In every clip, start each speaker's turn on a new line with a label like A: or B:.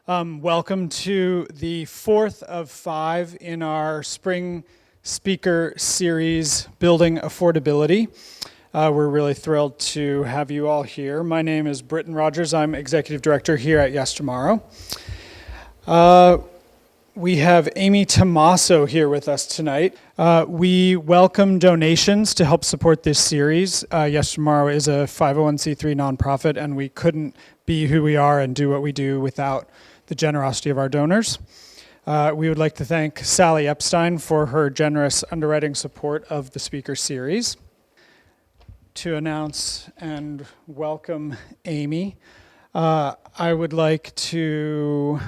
A: Welcome to the fourth of 5 in our spring speaker series, Building Affordability. We're really thrilled to have you all here. My name is Britton Rogers. I'm Executive Director here at Yes Tomorrow. We have Amy Tomasso here with us tonight. We welcome donations to help support this series. Yes Tomorrow is a 501c3 nonprofit, and we couldn't be who we are and do what we do without the generosity of our donors. We would like to thank Sally Epstein for her generous underwriting support of the speaker series. To announce and welcome Amy, I would like to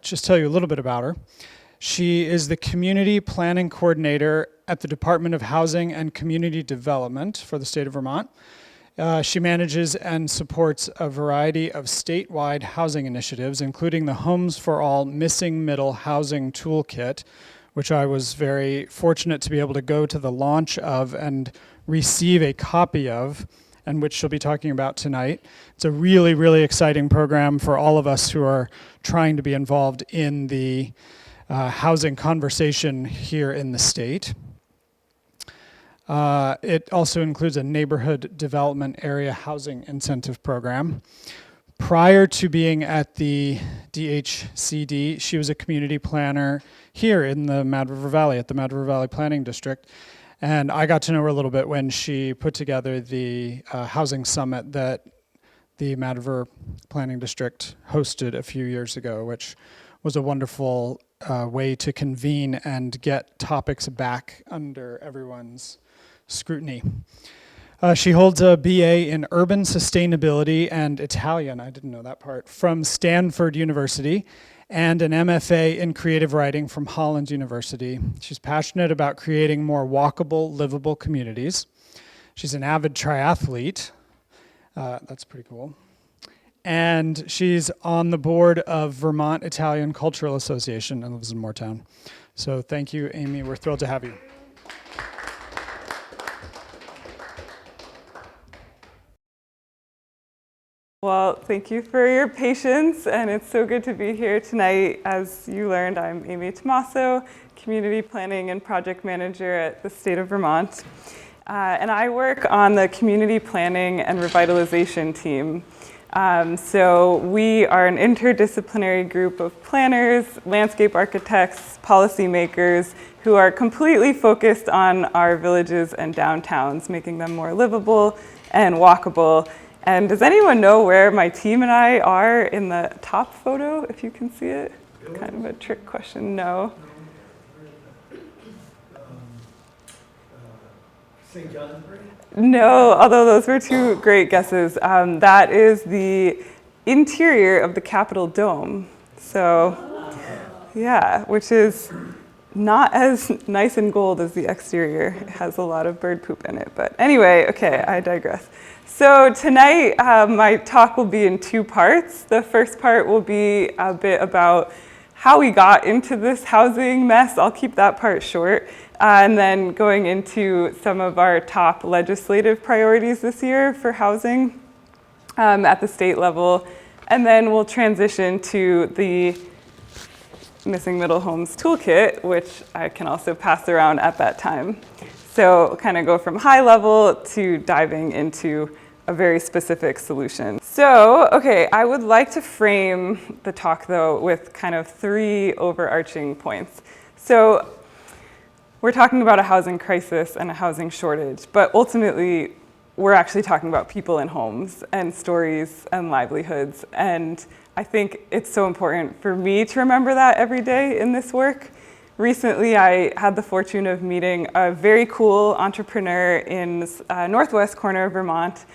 A: just tell you a little bit about her. She is the Community Planning Coordinator at the Department of Housing and Community Development for the state of Vermont. She manages and supports a variety of statewide housing initiatives, including the Homes for All Missing Middle Housing Toolkit, which I was very fortunate to be able to go to the launch of and receive a copy of, and which she'll be talking about tonight. It's a really, really exciting program for all of us who are trying to be involved in the housing conversation here in the state. It also includes a neighborhood development area housing incentive program. Prior to being at the DHCD, she was a community planner here in the Mad River Valley, at the Mad River Valley Planning District. And I got to know her a little bit when she put together the housing summit that the Mad River Planning District hosted a few years ago, which was a wonderful way to convene and get topics back under everyone's scrutiny. She holds a BA in Urban Sustainability and Italian, I didn't know that part, from Stanford University, and an MFA in Creative Writing from Holland University. She's passionate about creating more walkable, livable communities. She's an avid triathlete. That's pretty cool. And she's on the board of Vermont Italian Cultural Association and lives in Moortown. So thank you, Amy. We're thrilled to have you.
B: Well, thank you for your patience, and it's so good to be here tonight. As you learned, I'm Amy Tomasso, Community Planning and Project Manager at the state of Vermont. And I work on the Community Planning and Revitalization team. So we are an interdisciplinary group of planners, landscape architects, policymakers who are completely focused on our villages and downtowns, making them more livable and walkable. And does anyone know where my team and I are in the top photo, if you can see it? Kind of a trick question, no.
A: St. John's Parade?
B: No, although those were two great guesses. That is the interior of the Capitol Dome. So, yeah, which is not as nice and gold as the exterior. It has a lot of bird poop in it. But anyway, okay, I digress. So tonight, my talk will be in 2 parts. The first part will be a bit about how we got into this housing mess. I'll keep that part short. And then going into some of our top legislative priorities this year for housing at the state level. And then we'll transition to the Missing Middle Homes Toolkit, which I can also pass around at that time. So kind of go from high level to diving into a very specific solution. So, okay, I would like to frame the talk though with kind of 3 overarching points. So we're talking about a housing crisis and a housing shortage, but ultimately we're actually talking about people and homes and stories and livelihoods. And I think it's so important for me to remember that every day in this work. Recently, I had the fortune of meeting a very cool entrepreneur in northwest corner of Vermont,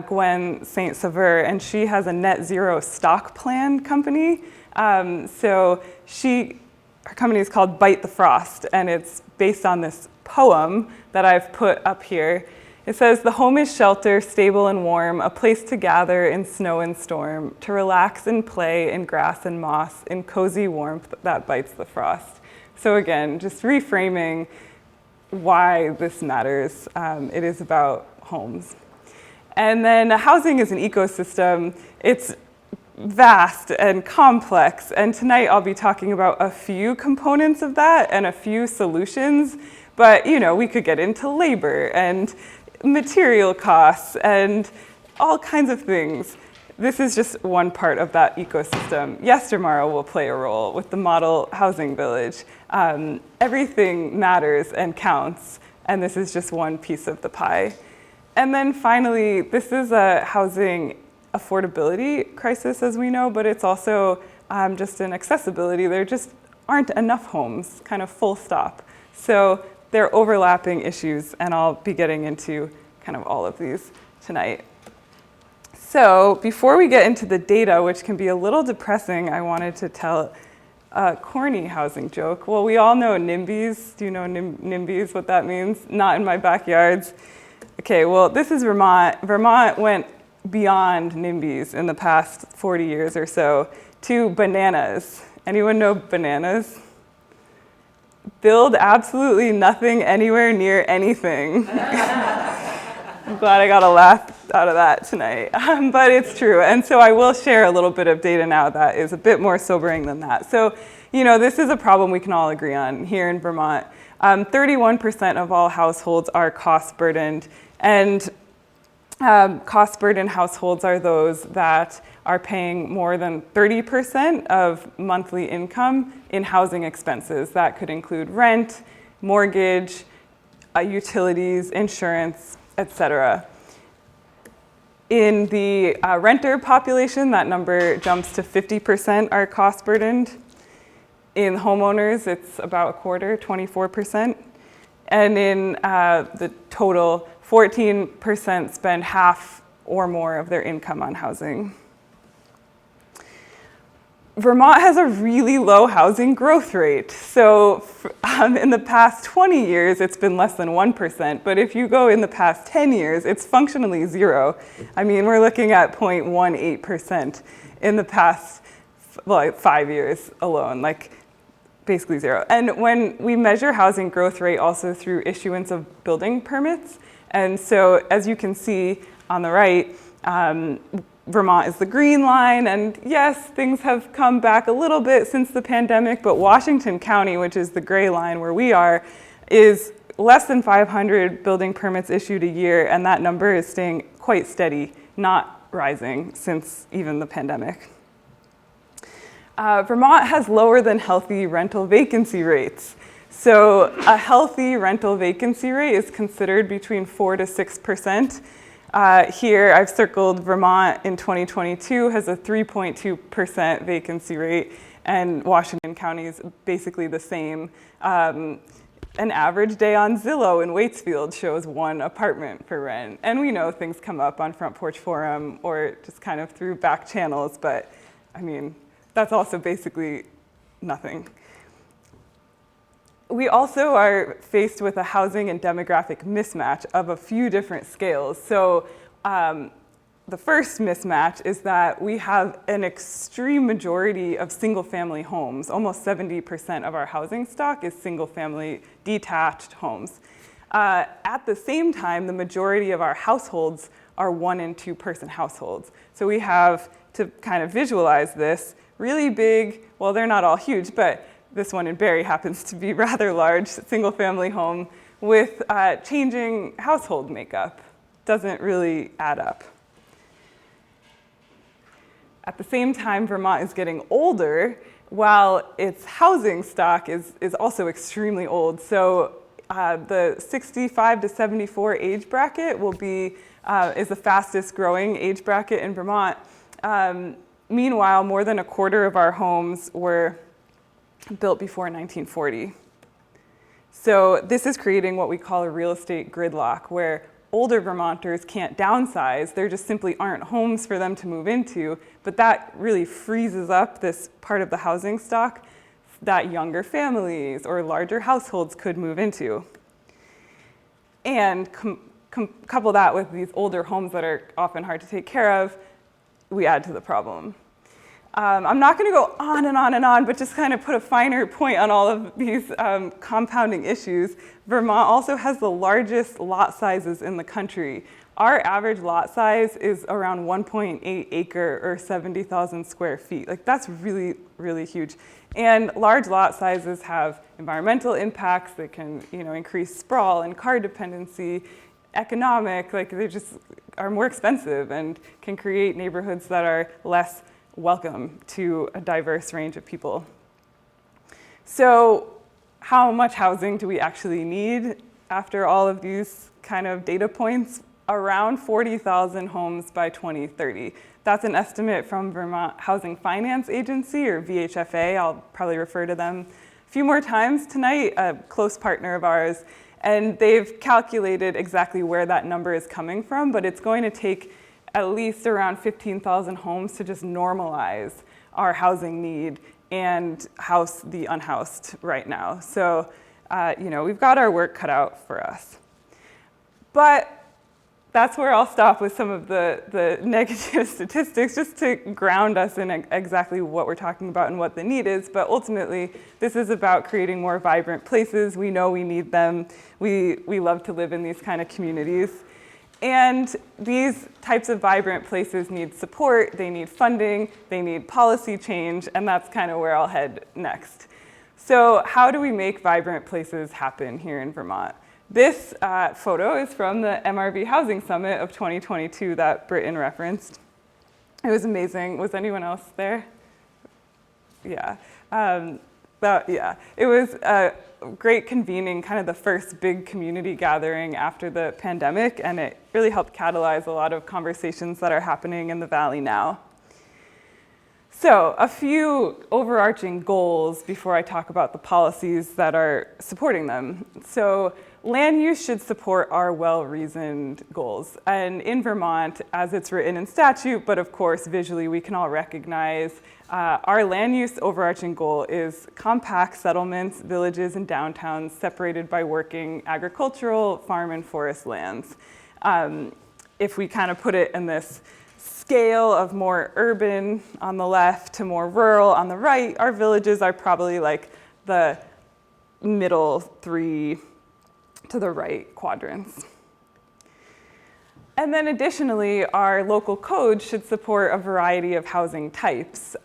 B: Gwen St. Saver, and she has a net zero stock plan company. So her company is called Bite the Frost, and it's based on this poem that I've put up here. It says, "The home is shelter, stable and warm, a place to gather in snow and storm, to relax and play in grass and moss, in cozy warmth that bites the frost." So again, just reframing why this matters. It is about homes. And then housing is an ecosystem. It's vast and complex. And tonight I'll be talking about a few components of that and a few solutions. But, we could get into labor and material costs and all kinds of things. This is just one part of that ecosystem. Yes, tomorrow will play a role with the model housing village. Everything matters and counts, and this is just one piece of the pie. And then finally, this is a housing affordability crisis, as we know, but it's also just an accessibility. There just aren't enough homes, kind of full stop. So they're overlapping issues, and I'll be getting into kind of all of these tonight. So before we get into the data, which can be a little depressing, I wanted to tell a corny housing joke. Well, we all know NIMBYs. Do you know NIMBYs, what that means? Not in my backyards. Okay, well, this is Vermont. Vermont went beyond NIMBYs in the past 40 years or so to bananas. Anyone know bananas? Build absolutely nothing anywhere near anything. I'm glad I got a laugh out of that tonight, but it's true. And so I will share a little bit of data now that is a bit more sobering than that. So, this is a problem we can all agree on here in Vermont. 31% of all households are cost burdened, and cost burdened households are those that are paying more than 30% of monthly income in housing expenses. That could include rent, mortgage, utilities, insurance, etc. In the renter population, that number jumps to 50% are cost burdened. In homeowners, it's about a quarter, 24%. And in the total, 14% spend half or more of their income on housing. Vermont has a really low housing growth rate. So in the past 20 years, it's been less than 1%. But if you go in the past 10 years, it's functionally zero. I mean, we're looking at 0.18% in the past 5 years alone, like basically zero. And when we measure housing growth rate also through issuance of building permits, and so as you can see on the right, Vermont is the green line, and yes, things have come back a little bit since the pandemic, but Washington County, which is the gray line where we are, is less than 500 building permits issued a year, and that number is staying quite steady, not rising since even the pandemic. Vermont has lower than healthy rental vacancy rates. So a healthy rental vacancy rate is considered between 4 to 6%. Here, I've circled Vermont in 2022 has a 3.2% vacancy rate, and Washington County is basically the same. An average day on Zillow in Waitsfield shows 1 apartment for rent. And we know things come up on Front Porch Forum or just kind of through back channels, but I mean, that's also basically nothing. We also are faced with a housing and demographic mismatch of a few different scales. So the first mismatch is that we have an extreme majority of single-family homes. Almost 70% of our housing stock is single-family detached homes. At the same time, the majority of our households are 1- and 2-person households. So we have, to kind of visualize this, really big, well, they're not all huge, but this one in Barrie happens to be rather large, single-family home with changing household makeup. Doesn't really add up. At the same time, Vermont is getting older, while its housing stock is also extremely old. So the 65 to 74 age bracket is the fastest growing age bracket in Vermont. Meanwhile, more than a quarter of our homes were built before 1940. So this is creating what we call a real estate gridlock, where older Vermonters can't downsize. There just simply aren't homes for them to move into, but that really freezes up this part of the housing stock that younger families or larger households could move into. And couple that with these older homes that are often hard to take care of, we add to the problem. I'm not going to go on and on and on, but just kind of put a finer point on all of these compounding issues. Vermont also has the largest lot sizes in the country. our average lot size is around 1.8 acre or 70,000 square feet. Like that's really, really huge. And large lot sizes have environmental impacts that can, increase sprawl and car dependency, economic, like they just are more expensive and can create neighborhoods that are less welcome to a diverse range of people. So how much housing do we actually need after all of these kind of data points? Around 40,000 homes by 2030. That's an estimate from Vermont Housing Finance Agency, or VHFA. I'll probably refer to them a few more times tonight, a close partner of ours. And they've calculated exactly where that number is coming from, but it's going to take at least around 15,000 homes to just normalize our housing need and house the unhoused right now. So, we've got our work cut out for us. But that's where I'll stop with some of the negative statistics, just to ground us in exactly what we're talking about and what the need is. But ultimately, this is about creating more vibrant places. We know we need them. We love to live in these kind of communities. And these types of vibrant places need support, they need funding, they need policy change, and that's kind of where I'll head next. So how do we make vibrant places happen here in Vermont? This photo is from the MRV Housing Summit of 2022 that Britton referenced. It was amazing. Was anyone else there? Yeah. It was a great convening, kind of the first big community gathering after the pandemic, and it really helped catalyze a lot of conversations that are happening in the Valley now. So a few overarching goals before I talk about the policies that are supporting them. So land use should support our well-reasoned goals. And in Vermont, as it's written in statute, but of course visually we can all recognize, our land use overarching goal is compact settlements, villages, and downtowns separated by working agricultural, farm, and forest lands. If we kind of put it in this scale of more urban on the left to more rural on the right, our villages are probably like the middle three to the right quadrants. And then additionally, our local code should support a variety of housing types.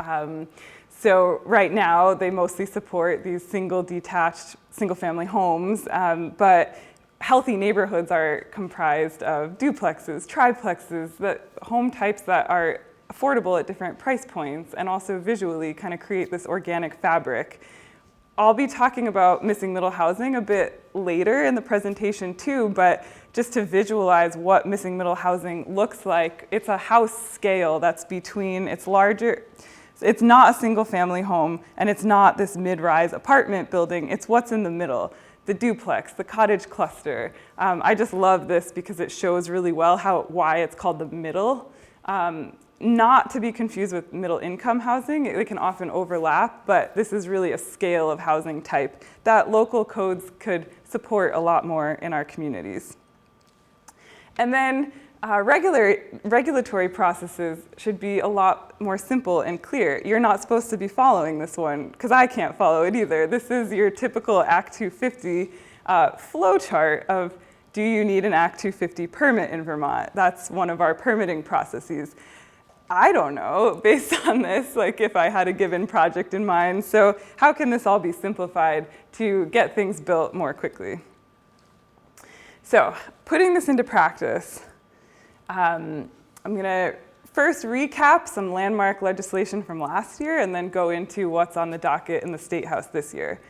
B: So right now, they mostly support these single detached, single-family homes, but healthy neighborhoods are comprised of duplexes, triplexes, the home types that are affordable at different price points and also visually kind of create this organic fabric. I'll be talking about missing middle housing a bit later in the presentation too, but just to visualize what missing middle housing looks like, it's a house scale that's between, it's larger, it's not a single family home and it's not this mid-rise apartment building, it's what's in the middle. The duplex, the cottage cluster. I just love this because it shows really well why it's called the middle. Not to be confused with middle income housing, they can often overlap, but this is really a scale of housing type that local codes could support a lot more in our communities. And then regulatory processes should be a lot more simple and clear. You're not supposed to be following this one, because I can't follow it either. This is your typical Act 250 flow chart of, do you need an Act 250 permit in Vermont? That's one of our permitting processes. I don't know, based on this, like if I had a given project in mind. So how can this all be simplified to get things built more quickly? So putting this into practice, I'm going to first recap some landmark legislation from last year and then go into what's on the docket in the State House this year.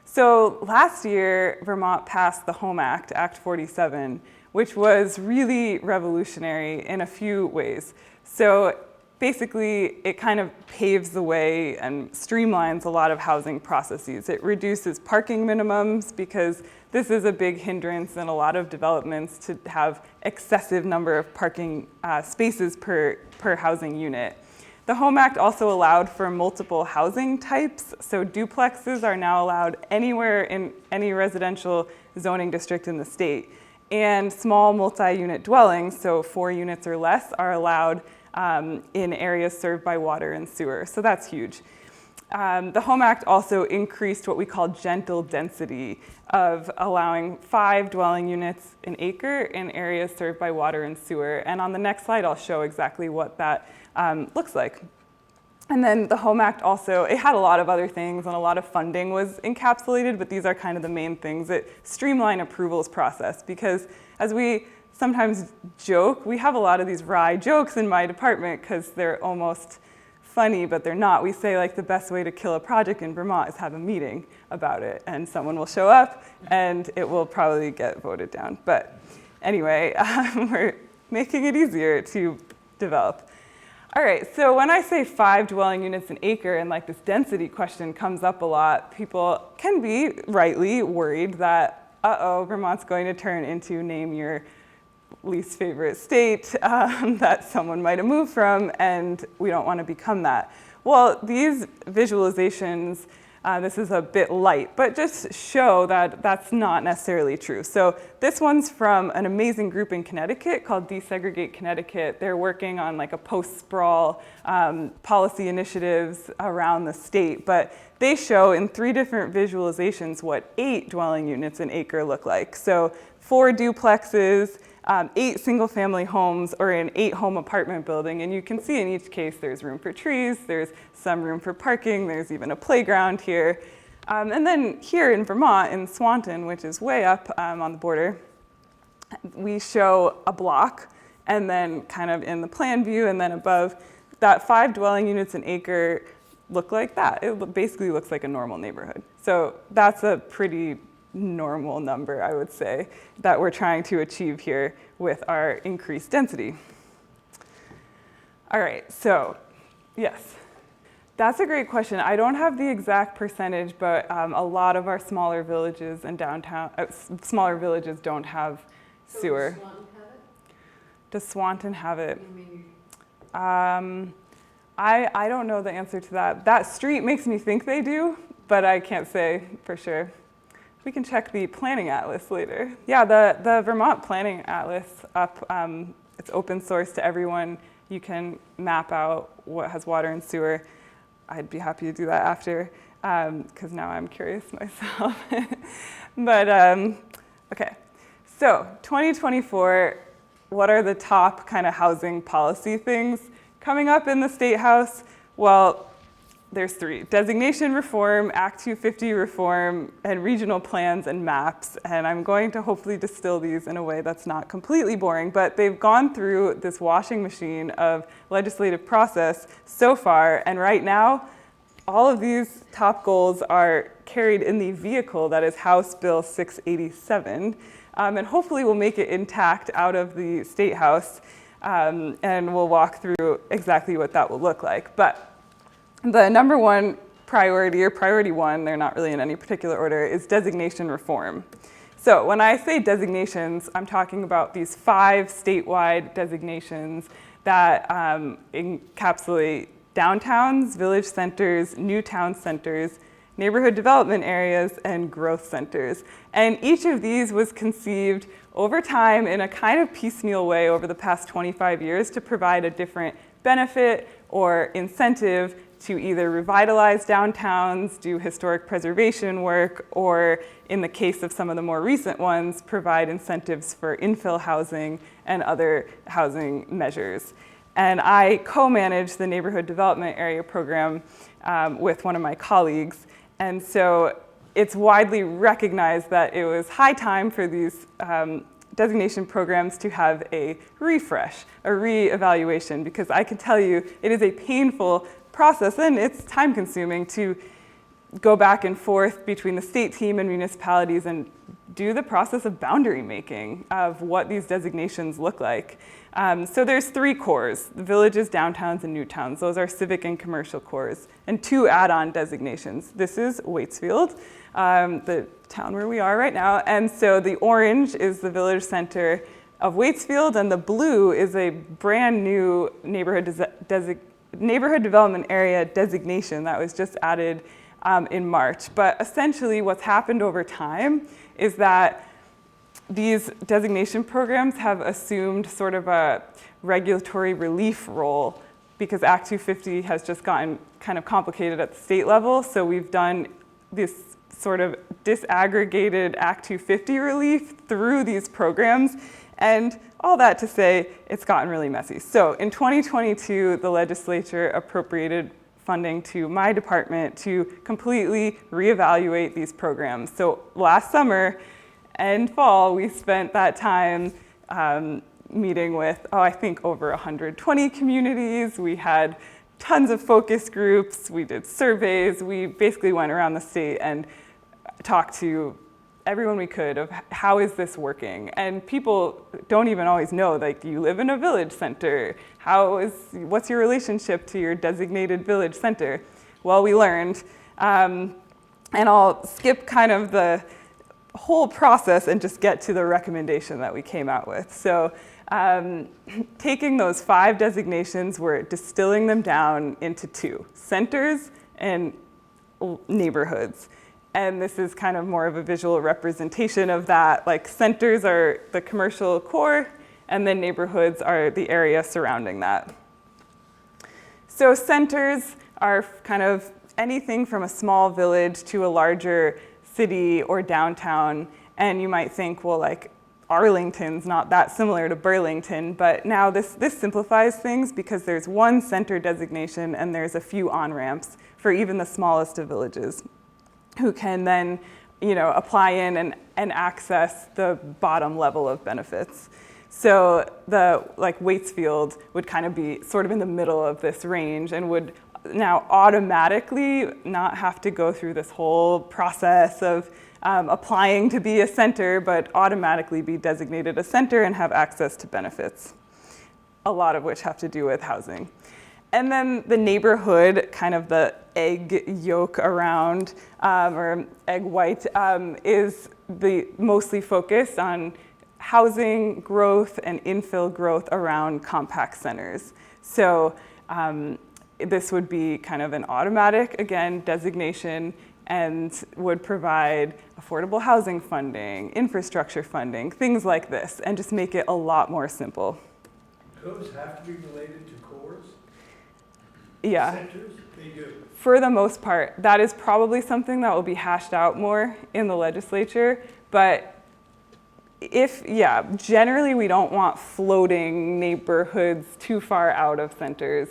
B: So last year, Vermont passed the Home Act, Act 47, which was really revolutionary in a few ways. So basically, it kind of paves the way and streamlines a lot of housing processes. It reduces parking minimums because this is a big hindrance in a lot of developments to have excessive number of parking spaces per housing unit. The Home Act also allowed for multiple housing types, so duplexes are now allowed anywhere in any residential zoning district in the state. And small multi-unit dwellings, so 4 units or less, are allowed in areas served by water and sewer, so that's huge. The Home Act also increased what we call gentle density of allowing 5 dwelling units an acre in areas served by water and sewer. And on the next slide, I'll show exactly what that looks like. And then the Home Act also, it had a lot of other things and a lot of funding was encapsulated, but these are kind of the main things that streamline approvals process, because as we sometimes joke, we have a lot of these wry jokes in my department because they're almost funny, but they're not. We say like the best way to kill a project in Vermont is have a meeting about it, and someone will show up and it will probably get voted down. But anyway, we're making it easier to develop. All right, so when I say 5 dwelling units an acre and like this density question comes up a lot, people can be rightly worried that, Vermont's going to turn into name your least favorite state that someone might have moved from, and we don't want to become that. Well, these visualizations, this is a bit light, but just show that that's not necessarily true. So this one's from an amazing group in Connecticut called Desegregate Connecticut. They're working on like a post-sprawl policy initiatives around the state, but they show in 3 different visualizations what 8 dwelling units an acre look like. So 4 duplexes, 8 single-family homes, or an 8-home apartment building. And you can see in each case there's room for trees, there's some room for parking, there's even a playground here. And then here in Vermont, in Swanton, which is way up on the border, we show a block, and then kind of in the plan view, and then above, that 5 dwelling units an acre look like that. It basically looks like a normal neighborhood. So that's a pretty normal number, I would say, that we're trying to achieve here with our increased density. All right, so yes, that's a great question. I don't have the exact percentage, but a lot of our smaller villages and downtown, smaller villages don't have sewer. Does Swanton have it? I don't know the answer to that. That street makes me think they do, but I can't say for sure. We can check the planning atlas later. Yeah, the Vermont planning atlas up, it's open source to everyone. You can map out what has water and sewer. I'd be happy to do that after, because now I'm curious myself. But okay, so 2024, what are the top kind of housing policy things coming up in the State House? Well, there's 3: designation reform, Act 250 reform, and regional plans and maps. And I'm going to hopefully distill these in a way that's not completely boring, but they've gone through this washing machine of legislative process so far. And right now, all of these top goals are carried in the vehicle that is House Bill 687. And hopefully we'll make it intact out of the State House. And we'll walk through exactly what that will look like. But the number 1 priority, or priority 1, they're not really in any particular order, is designation reform. So when I say designations, I'm talking about these 5 statewide designations that encapsulate downtowns, village centers, new town centers, neighborhood development areas, and growth centers. And each of these was conceived over time in a kind of piecemeal way over the past 25 years to provide a different benefit or incentive to either revitalize downtowns, do historic preservation work, or in the case of some of the more recent ones, provide incentives for infill housing and other housing measures. And I co-manage the neighborhood development area program with one of my colleagues. And so it's widely recognized that it was high time for these designation programs to have a refresh, a re-evaluation, because I can tell you it is a painful process, and it's time consuming to go back and forth between the state team and municipalities and do the process of boundary making of what these designations look like. So there's 3 cores: the villages, downtowns, and new towns. Those are civic and commercial cores, and 2 add-on designations. This is Waitsfield, the town where we are right now. And so the orange is the village center of Waitsfield, and the blue is a brand new neighborhood development area designation that was just added in March. But essentially what's happened over time is that these designation programs have assumed sort of a regulatory relief role because Act 250 has just gotten kind of complicated at the state level. So we've done this sort of disaggregated Act 250 relief through these programs. And all that to say, it's gotten really messy. So in 2022, the legislature appropriated funding to my department to completely reevaluate these programs. So last summer and fall, we spent that time meeting with, I think over 120 communities. We had tons of focus groups. We did surveys. We basically went around the state and talked to everyone we could of how is this working. And people don't even always know, like, you live in a village center. What's your relationship to your designated village center? Well, we learned, and I'll skip kind of the whole process and just get to the recommendation that we came out with. So taking those 5 designations, we're distilling them down into 2, centers and neighborhoods. And this is kind of more of a visual representation of that. Like, centers are the commercial core, and then neighborhoods are the area surrounding that. So centers are kind of anything from a small village to a larger city or downtown. And you might think, well, like, Arlington's not that similar to Burlington, but now this simplifies things because there's one center designation and there's a few on-ramps for even the smallest of villages, who can then, apply in and access the bottom level of benefits. So Waitsfield would kind of be sort of in the middle of this range and would now automatically not have to go through this whole process of applying to be a center, but automatically be designated a center and have access to benefits, a lot of which have to do with housing. And then the neighborhood, kind of the egg yolk around, or egg white, is mostly focused on housing growth and infill growth around compact centers. So this would be kind of an automatic, again, designation, and would provide affordable housing funding, infrastructure funding, things like this, and just make it a lot more simple.
C: Those have to be related to cores?
B: Yeah.
C: Centers? They do.
B: For the most part, that is probably something that will be hashed out more in the legislature. But generally we don't want floating neighborhoods too far out of centers,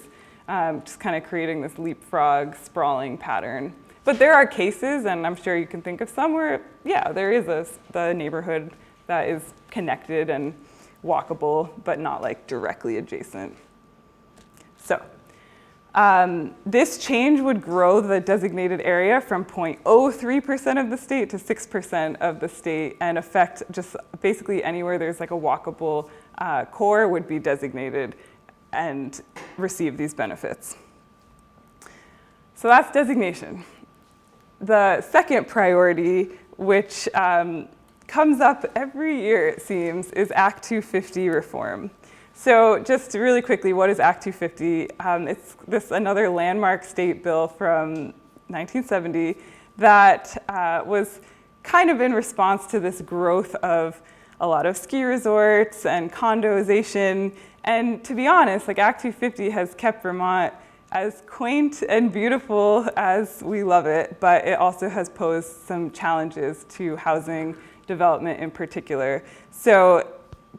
B: just kind of creating this leapfrog, sprawling pattern. But there are cases, and I'm sure you can think of some where, there is the neighborhood that is connected and walkable, but not like directly adjacent. So this change would grow the designated area from 0.03% of the state to 6% of the state, and affect just basically anywhere there's like a walkable core would be designated and receive these benefits. So that's designation. The second priority, which comes up every year, it seems, is Act 250 reform. So just really quickly, what is Act 250? It's another landmark state bill from 1970 that was kind of in response to this growth of a lot of ski resorts and condoization. And to be honest, like, Act 250 has kept Vermont as quaint and beautiful as we love it, but it also has posed some challenges to housing development in particular. So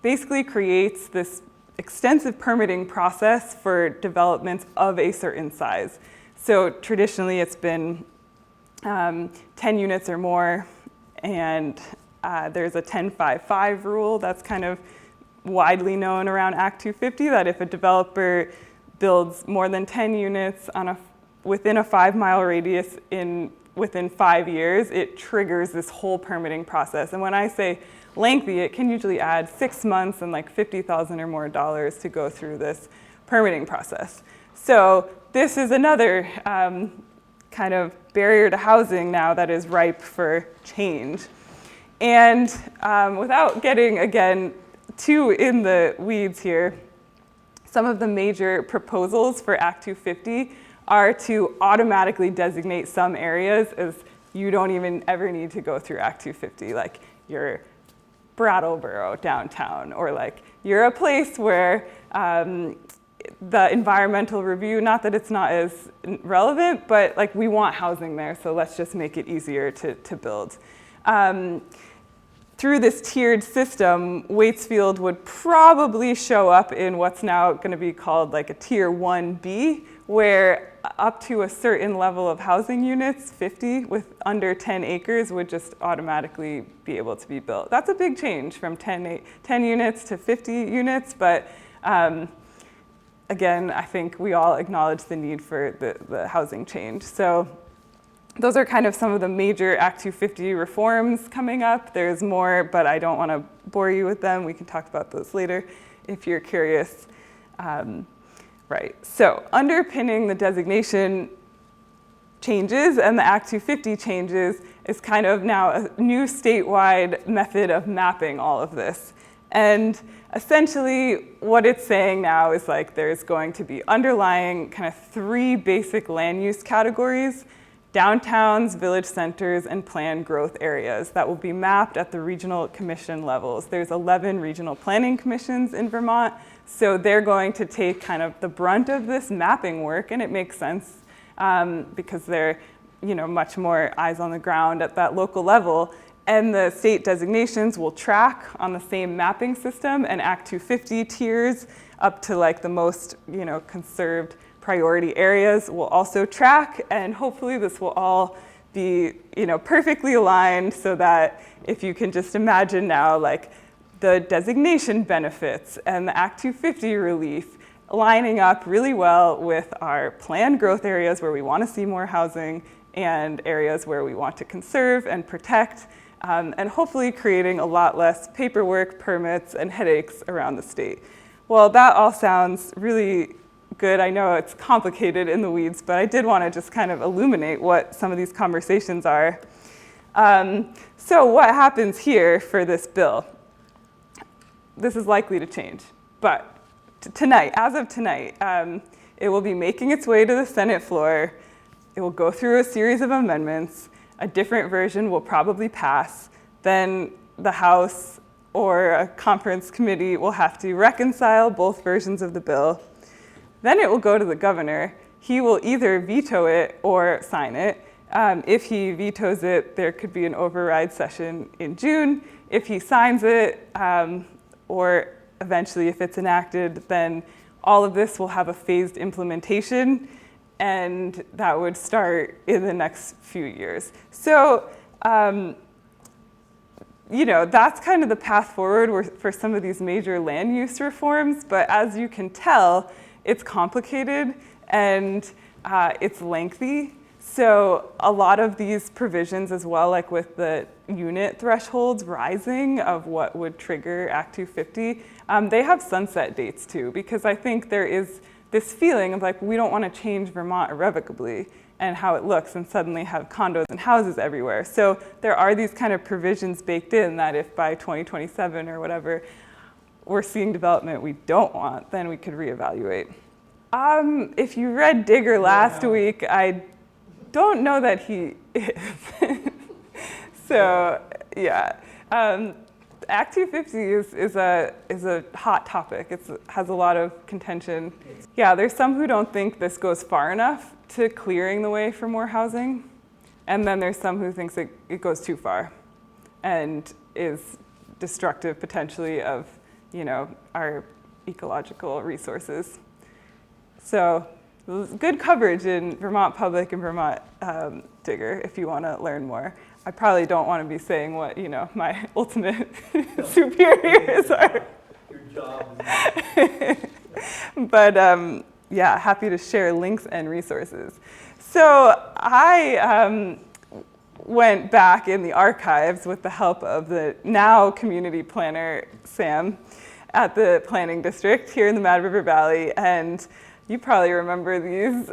B: basically creates this extensive permitting process for developments of a certain size. So traditionally it's been 10 units or more, and there's a 10-5-5 rule that's kind of widely known around Act 250, that if a developer builds more than 10 units within a 5-mile radius within 5 years, it triggers this whole permitting process. And when I say lengthy, it can usually add 6 months and like $50,000 or more to go through this permitting process. So this is another kind of barrier to housing now that is ripe for change. And without getting, again, too in the weeds here, some of the major proposals for Act 250 are to automatically designate some areas as you don't even ever need to go through Act 250, like your Brattleboro downtown, or like you're a place where the environmental review, not that it's not as relevant, but like we want housing there, so let's just make it easier to build. Through this tiered system, Waitsfield would probably show up in what's now going to be called like a tier 1B, where up to a certain level of housing units, 50 with under 10 acres, would just automatically be able to be built. That's a big change from 10 units to 50 units, but again, I think we all acknowledge the need for the housing change. So those are kind of some of the major Act 250 reforms coming up. There's more, but I don't want to bore you with them. We can talk about those later if you're curious. Right, so underpinning the designation changes and the Act 250 changes is kind of now a new statewide method of mapping all of this. And essentially what it's saying now is like there's going to be underlying kind of 3 basic land use categories: downtowns, village centers, and planned growth areas that will be mapped at the regional commission levels. There's 11 regional planning commissions in Vermont, so they're going to take kind of the brunt of this mapping work, and it makes sense because they're, much more eyes on the ground at that local level. And the state designations will track on the same mapping system, and Act 250 tiers up to like the most, conserved priority areas will also track, and hopefully this will all be, perfectly aligned so that if you can just imagine now, like the designation benefits and the Act 250 relief lining up really well with our planned growth areas where we want to see more housing and areas where we want to conserve and protect, and hopefully creating a lot less paperwork, permits, and headaches around the state. Well, that all sounds really good. I know it's complicated in the weeds, but I did want to just kind of illuminate what some of these conversations are. So what happens here for this bill? This is likely to change, but tonight, as of tonight, it will be making its way to the Senate floor. It will go through a series of amendments. A different version will probably pass. Then the House or a conference committee will have to reconcile both versions of the bill. Then it will go to the governor. He will either veto it or sign it. If he vetoes it, there could be an override session in June. If he signs it, or eventually if it's enacted, then all of this will have a phased implementation, and that would start in the next few years. So, that's kind of the path forward for some of these major land use reforms, but as you can tell, it's complicated and it's lengthy. So a lot of these provisions as well, like with the unit thresholds rising of what would trigger Act 250, they have sunset dates too, because I think there is this feeling of like, we don't want to change Vermont irrevocably and how it looks and suddenly have condos and houses everywhere. So there are these kind of provisions baked in that if by 2027 or whatever, we're seeing development we don't want, then we could reevaluate. If you read Digger last week, I don't know that he is. So yeah, Act 250 is a hot topic. It has a lot of contention. Yeah, there's some who don't think this goes far enough to clearing the way for more housing, and then there's some who thinks it goes too far and is destructive potentially of our ecological resources. So good coverage in Vermont Public and Vermont Digger if you want to learn more. I probably don't want to be saying what my ultimate superiors are.
C: Your job.
B: But yeah, happy to share links and resources. So I went back in the archives with the help of the now community planner, Sam, at the planning district here in the Mad River Valley, and you probably remember these,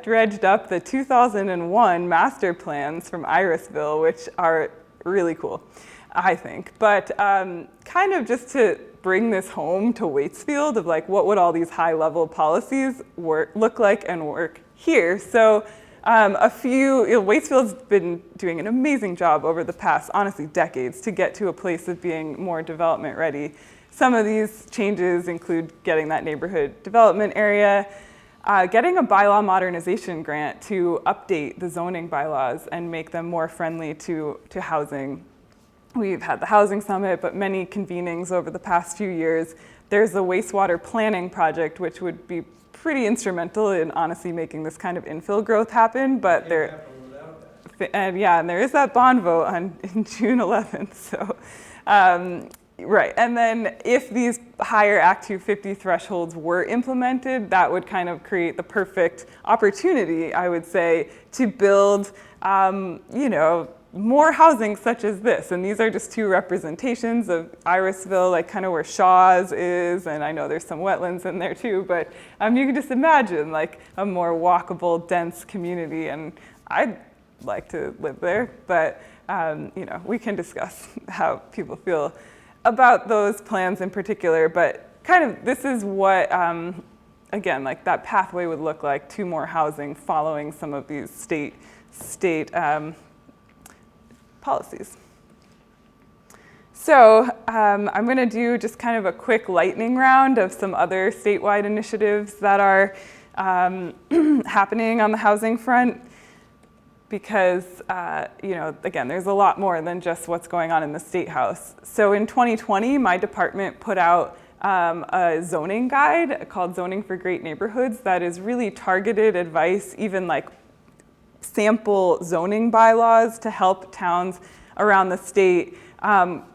B: dredged up the 2001 master plans from Irisville, which are really cool, I think. But kind of just to bring this home to Waitsfield of like, what would all these high level policies look like and work here? So Waitsfield's been doing an amazing job over the past, honestly, decades to get to a place of being more development ready. some of these changes include getting that neighborhood development area, getting a bylaw modernization grant to update the zoning bylaws and make them more friendly to housing. We've had the Housing Summit, but many convenings over the past few years. There's a wastewater planning project, which would be pretty instrumental in honestly making this kind of infill growth happen, but and there is that bond vote in June 11th, so. Right, and then if these higher Act 250 thresholds were implemented, that would kind of create the perfect opportunity, I would say, to build, more housing such as this. And these are just two representations of Irisville, like kind of where Shaw's is, and I know there's some wetlands in there too, but you can just imagine like a more walkable, dense community, and I'd like to live there, but we can discuss how people feel about those plans in particular, but kind of this is what, again, like that pathway would look like to more housing following some of these state policies. So I'm going to do just kind of a quick lightning round of some other statewide initiatives that are happening on the housing front, because, again, there's a lot more than just what's going on in the State House. So in 2020, my department put out a zoning guide called Zoning for Great Neighborhoods that is really targeted advice, even like sample zoning bylaws to help towns around the state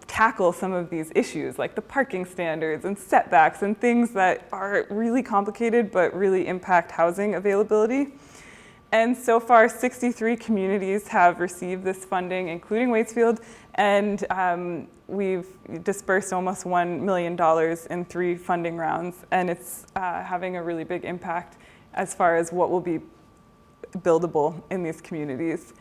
B: tackle some of these issues, like the parking standards and setbacks and things that are really complicated but really impact housing availability. And so far, 63 communities have received this funding, including Waitsfield, and we've dispersed almost $1 million in 3 funding rounds, and it's having a really big impact as far as what will be buildable in these communities.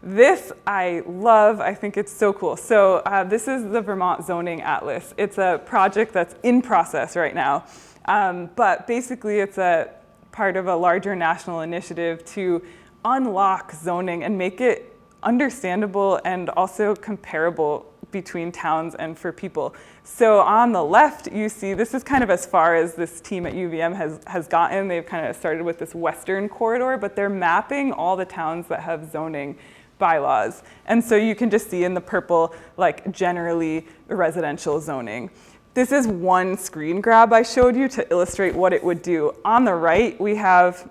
B: This I love. I think it's so cool. So this is the Vermont Zoning Atlas. It's a project that's in process right now, but basically it's a part of a larger national initiative to unlock zoning and make it understandable and also comparable between towns and for people. So on the left, you see, this is kind of as far as this team at UVM has gotten. They've kind of started with this western corridor, but they're mapping all the towns that have zoning bylaws. And so you can just see in the purple, like generally residential zoning. This is one screen grab I showed you to illustrate what it would do. On the right, we have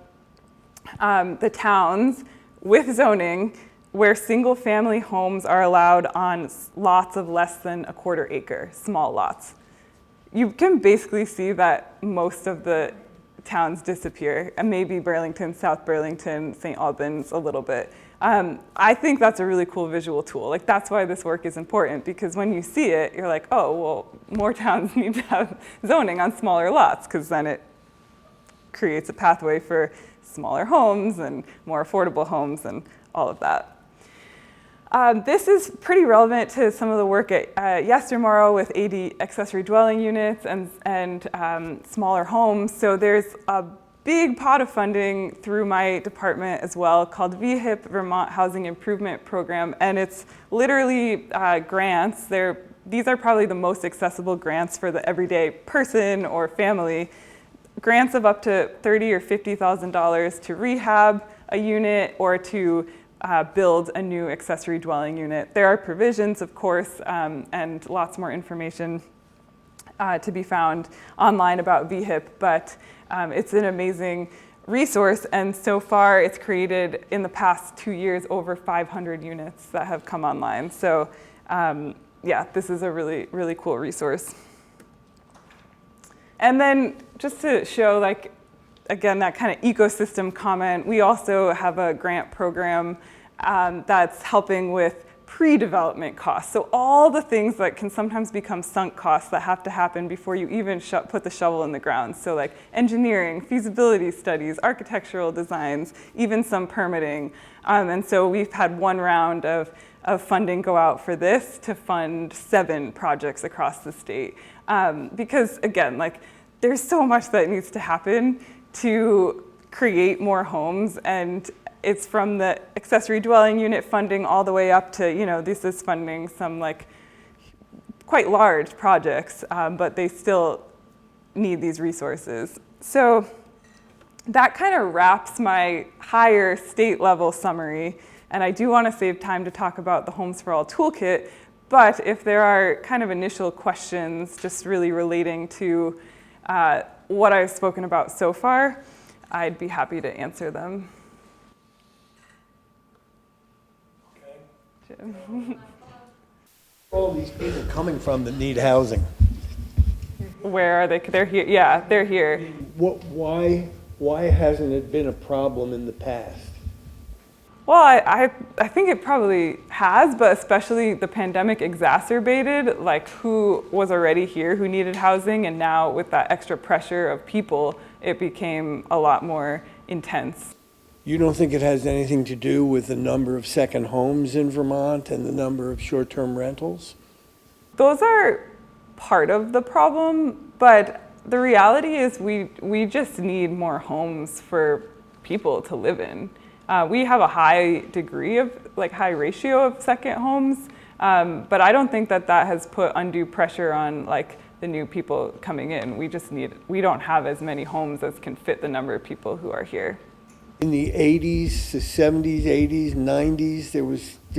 B: the towns with zoning where single-family homes are allowed on lots of less than a quarter acre, small lots. You can basically see that most of the towns disappear, and maybe Burlington, South Burlington, St. Albans a little bit. I think that's a really cool visual tool. Like that's why this work is important, because when you see it, you're like, oh, well, more towns need to have zoning on smaller lots, because then it creates a pathway for smaller homes and more affordable homes and all of that. This is pretty relevant to some of the work at Yestermorrow with 80 accessory dwelling units and smaller homes. So there's a big pot of funding through my department as well called VHIP, Vermont Housing Improvement Program, and it's literally grants. These are probably the most accessible grants for the everyday person or family. Grants of up to $30,000 or $50,000 to rehab a unit or to build a new accessory dwelling unit. There are provisions, of course, and lots more information to be found online about VHIP, but it's an amazing resource, and so far it's created in the past 2 years over 500 units that have come online. So yeah, this is a really, really cool resource. And then just to show, like, again, that kind of ecosystem comment, we also have a grant program that's helping with pre-development costs. So all the things that can sometimes become sunk costs that have to happen before you even put the shovel in the ground. So like engineering, feasibility studies, architectural designs, even some permitting. And so we've had one round of funding go out for this to fund 7 projects across the state. Because again, like there's so much that needs to happen to create more homes, and it's from the accessory dwelling unit funding all the way up to, this is funding some like quite large projects, but they still need these resources. So that kind of wraps my higher state level summary. And I do want to save time to talk about the Homes for All toolkit. But if there are kind of initial questions just really relating to what I've spoken about so far, I'd be happy to answer them.
C: Okay. All these people coming from that need housing.
B: Where are they? They're here. Yeah, they're here.
C: Why hasn't it been a problem in the past?
B: Well, I think it probably has, but especially the pandemic exacerbated like who was already here, who needed housing, and now with that extra pressure of people, it became a lot more intense.
C: You don't think it has anything to do with the number of second homes in Vermont and the number of short-term rentals?
B: Those are part of the problem, but the reality is we just need more homes for people to live in. We have a high degree of, high ratio of second homes, but I don't think that has put undue pressure on the new people coming in. We don't have as many homes as can fit the number of people who are here.
C: In the 80s, the 70s, 80s, 90s,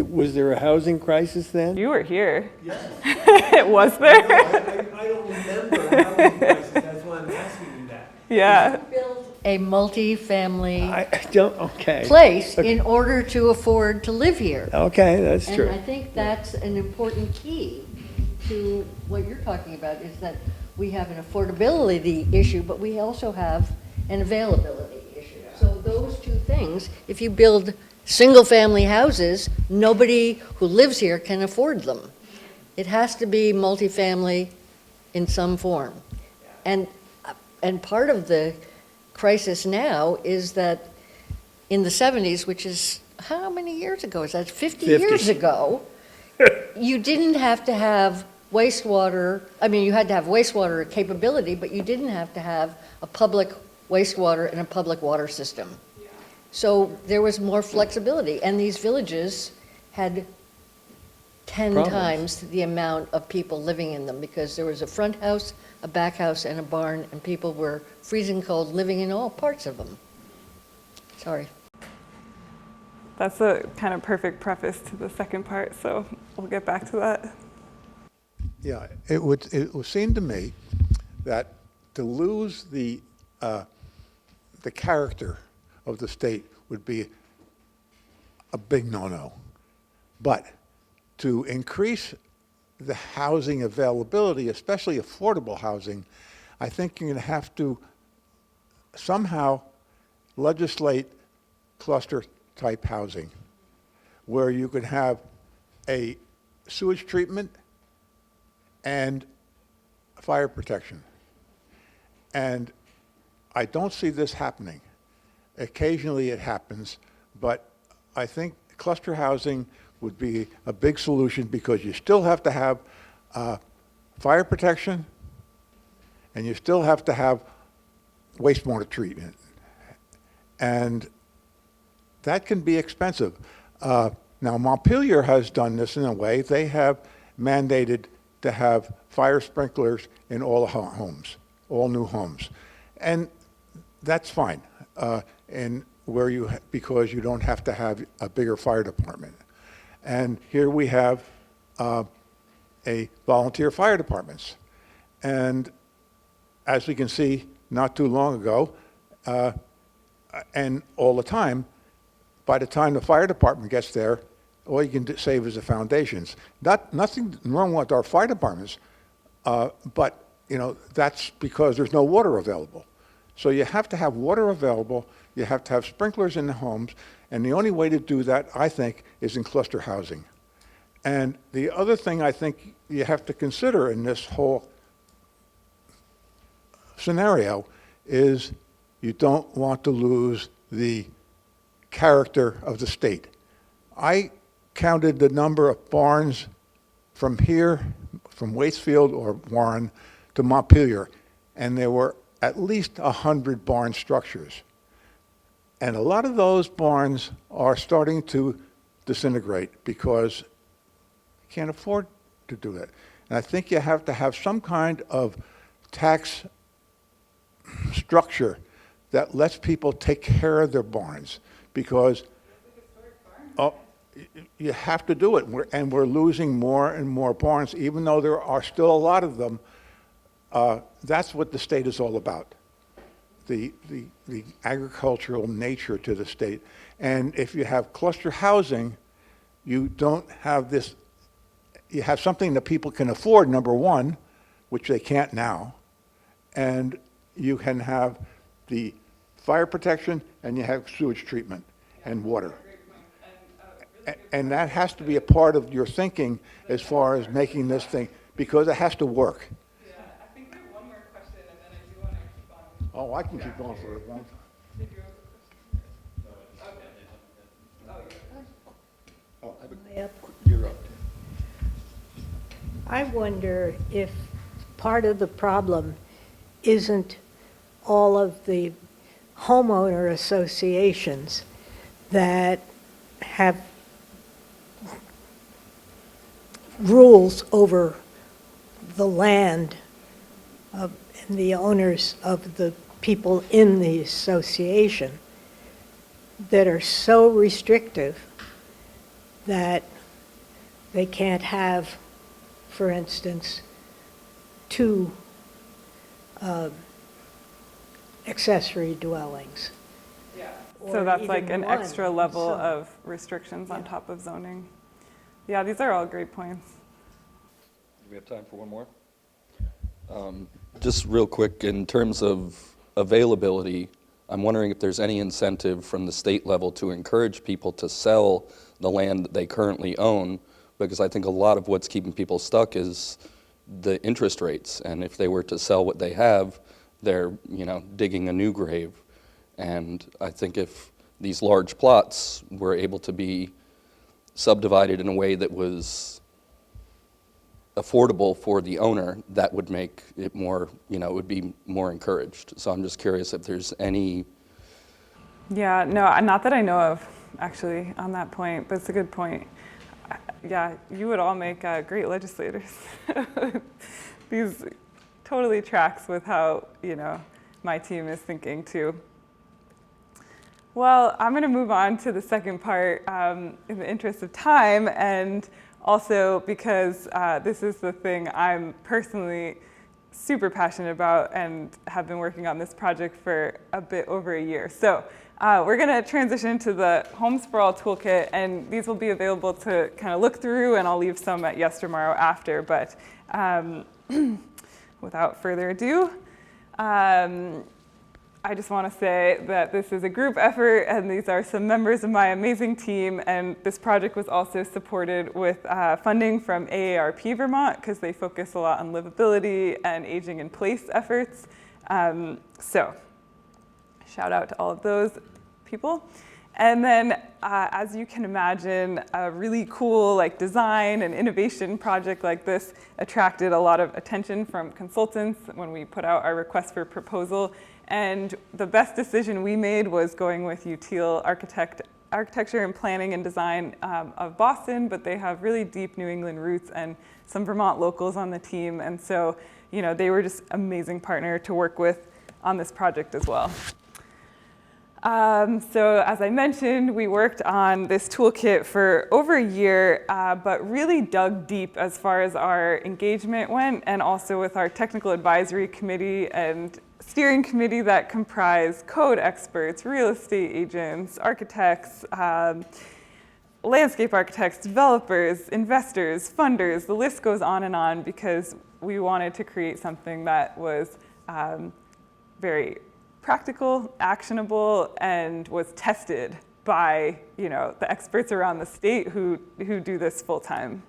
C: was there a housing crisis then?
B: You were here.
C: Yes.
B: Was there?
C: I don't remember a housing crisis, that's why I'm asking you that.
B: Yeah.
D: Build a multi-family
C: I don't, okay.
D: place in order to afford to live here.
C: Okay, that's true.
D: And I think that's an important key to what you're talking about, is that we have an affordability issue, but we also have an availability issue. So those two things, if you build single-family houses, nobody who lives here can afford them. It has to be multifamily in some form. And part of the crisis now is that in the 70s, which is how many years ago is that? 50 years ago, you didn't have to have wastewater. I mean, you had to have wastewater capability, but you didn't have to have a public wastewater and a public water system. So there was more flexibility, and these villages had 10 times the amount of people living in them, because there was a front house, a back house, and a barn, and people were freezing cold living in all parts of them. Sorry.
B: That's a kind of perfect preface to the second part, so we'll get back to that.
E: Yeah, it would seem to me that to lose the character of the state would be a big no-no. But to increase the housing availability, especially affordable housing, I think you're going to have to somehow legislate cluster-type housing, where you could have a sewage treatment and fire protection. And I don't see this happening. Occasionally it happens, but I think cluster housing would be a big solution, because you still have to have fire protection and you still have to have wastewater treatment. And that can be expensive. Now, Montpelier has done this in a way. They have mandated to have fire sprinklers in all the homes, all new homes. And that's fine, because you don't have to have a bigger fire department. And here we have a volunteer fire departments. And as we can see, not too long ago, and all the time, by the time the fire department gets there, all you can save is the foundations. Nothing wrong with our fire departments, but that's because there's no water available. So you have to have water available, you have to have sprinklers in the homes, and the only way to do that, I think, is in cluster housing. And the other thing I think you have to consider in this whole scenario is you don't want to lose the character of the state. I counted the number of barns from here, from Waitsfield or Warren to Montpelier, and there were at least 100 barn structures. And a lot of those barns are starting to disintegrate because you can't afford to do that. And I think you have to have some kind of tax structure that lets people take care of their barns, because you have to do it. And we're losing more and more barns, even though there are still a lot of them. That's what the state is all about, the agricultural nature to the state. And if you have cluster housing, you don't have this, you have something that people can afford, number one, which they can't now, and you can have the fire protection, and you have sewage treatment and water. And that has to be a part of your thinking as far as making this thing, because it has to work.
B: Yeah, I think we have one more question, and then I do want to keep on.
E: Oh, I can keep going for a long time.
B: Did you have a question?
E: Oh,
F: Yep.
E: you're up.
F: I wonder if part of the problem isn't all of the homeowner associations that have rules over the land and the owners of the people in the association that are so restrictive that they can't have, for instance, two accessory dwellings.
B: Yeah.
F: Or
B: So that's like
F: even
B: an
F: one,
B: extra level
F: so-
B: of restrictions on top of zoning. Yeah, these are all great points.
G: Do we have time for one more? Just real quick, in terms of availability, I'm wondering if there's any incentive from the state level to encourage people to sell the land that they currently own, because I think a lot of what's keeping people stuck is the interest rates. And if they were to sell what they have, they're, digging a new grave. And I think if these large plots were able to be subdivided in a way that was affordable for the owner, that would make it more, it would be more encouraged. So I'm just curious if there's any.
B: Yeah, no, not that I know of, actually, on that point, but it's a good point. Yeah, you would all make great legislators. These totally tracks with how, my team is thinking too. Well, I'm going to move on to the second part in the interest of time, and also because this is the thing I'm personally super passionate about and have been working on this project for a bit over a year. So we're going to transition to the Homes for All Toolkit, and these will be available to kind of look through, and I'll leave some at Yes Tomorrow after. But without further ado, I just want to say that this is a group effort, and these are some members of my amazing team, and this project was also supported with funding from AARP Vermont, because they focus a lot on livability and aging in place efforts. So shout out to all of those people. And then, as you can imagine, a really cool design and innovation project like this attracted a lot of attention from consultants when we put out our request for proposal. And the best decision we made was going with Util Architecture and Planning and Design of Boston, but they have really deep New England roots and some Vermont locals on the team. And so, they were just an amazing partner to work with on this project as well. So as I mentioned, we worked on this toolkit for over a year, but really dug deep as far as our engagement went, and also with our technical advisory committee and steering committee that comprised code experts, real estate agents, architects, landscape architects, developers, investors, funders. The list goes on, because we wanted to create something that was very practical, actionable, and was tested by the experts around the state who do this full time.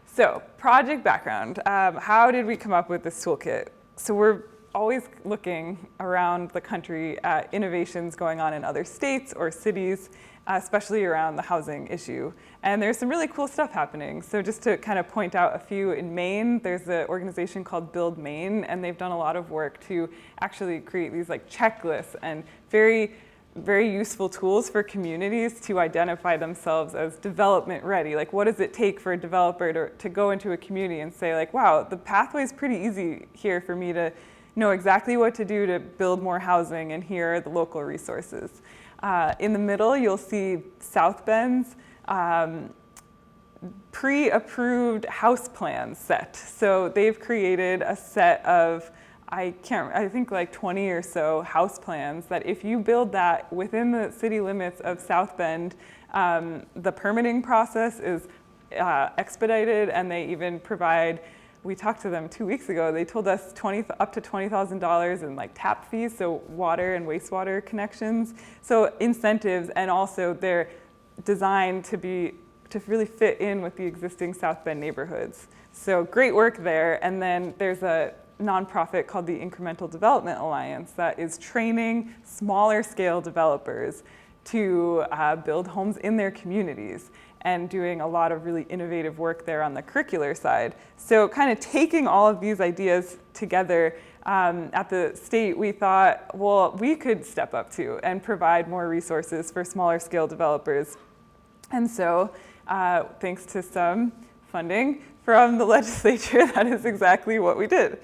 B: So, project background. How did we come up with this toolkit? So we're always looking around the country at innovations going on in other states or cities, especially around the housing issue. And there's some really cool stuff happening. So just to kind of point out a few, in Maine, there's an organization called Build Maine, and they've done a lot of work to actually create these checklists and very very useful tools for communities to identify themselves as development ready. Like, what does it take for a developer to go into a community and say, like, wow, the pathway is pretty easy here for me to know exactly what to do to build more housing, and here are the local resources. In the middle, you'll see South Bend's pre-approved house plans set. So they've created a set of, I think like 20 or so house plans that if you build that within the city limits of South Bend, the permitting process is expedited, and they even provide, we talked to them 2 weeks ago, they told us up to $20,000 in like tap fees, so water and wastewater connections, so incentives, and also they're designed to really fit in with the existing South Bend neighborhoods. So great work there. And then there's a nonprofit called the Incremental Development Alliance that is training smaller scale developers to build homes in their communities, and doing a lot of really innovative work there on the curricular side. So kind of taking all of these ideas together, at the state, we thought, well, we could step up too and provide more resources for smaller scale developers. And so, thanks to some funding from the legislature, that is exactly what we did.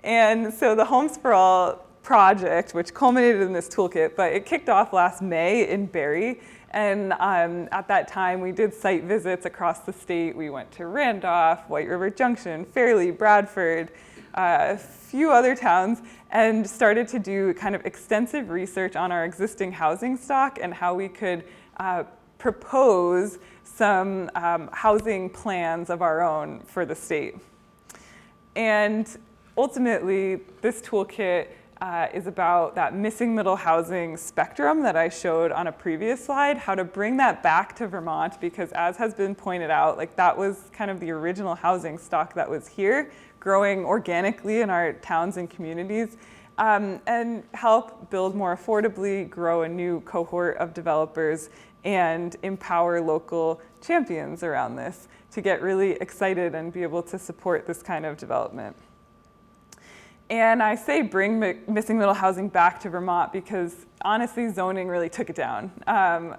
B: And so the Homes for All project, which culminated in this toolkit, but it kicked off last May in Barrie. And at that time, we did site visits across the state. We went to Randolph, White River Junction, Fairleigh, Bradford, a few other towns, and started to do kind of extensive research on our existing housing stock and how we could propose some housing plans of our own for the state. And ultimately, this toolkit is about that missing middle housing spectrum that I showed on a previous slide, how to bring that back to Vermont, because as has been pointed out, like that was kind of the original housing stock that was here, growing organically in our towns and communities, and help build more affordably, grow a new cohort of developers, and empower local champions around this to get really excited and be able to support this kind of development. And I say bring missing middle housing back to Vermont because honestly, zoning really took it down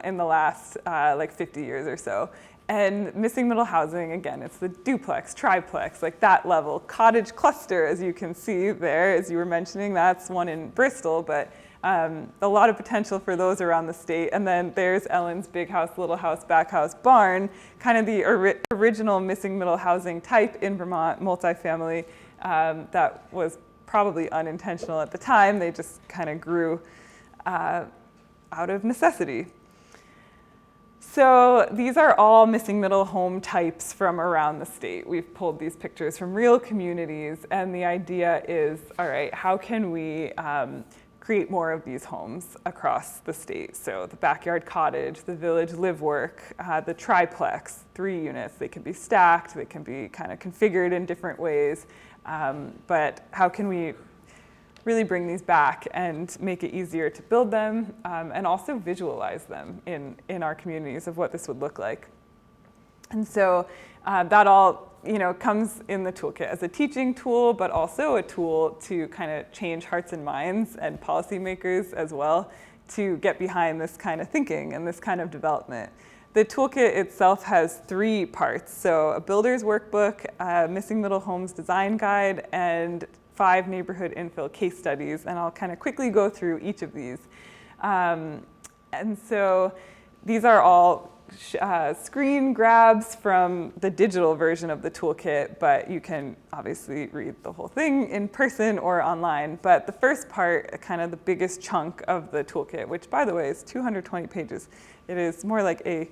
B: in the last like 50 years or so. And missing middle housing, again, it's the duplex, triplex, like that level. Cottage cluster, as you can see there, as you were mentioning, that's one in Bristol, but a lot of potential for those around the state. And then there's Ellen's big house, little house, back house, barn, kind of the original missing middle housing type in Vermont, multifamily, that was probably unintentional at the time. They just kind of grew out of necessity. So these are all missing middle home types from around the state. We've pulled these pictures from real communities, and the idea is, all right, how can we create more of these homes across the state? So the backyard cottage, the village live work, the triplex, 3 units. They can be stacked, they can be kind of configured in different ways, but how can we really bring these back and make it easier to build them, and also visualize them in our communities of what this would look like. And so that all comes in the toolkit as a teaching tool, but also a tool to kind of change hearts and minds and policymakers as well to get behind this kind of thinking and this kind of development. The toolkit itself has 3 parts. So a Builders Workbook, a Missing Middle Homes Design Guide, and 5 neighborhood infill case studies, and I'll kind of quickly go through each of these. And so these are all screen grabs from the digital version of the toolkit, but you can obviously read the whole thing in person or online. But the first part, kind of the biggest chunk of the toolkit, which by the way is 220 pages. It is more like a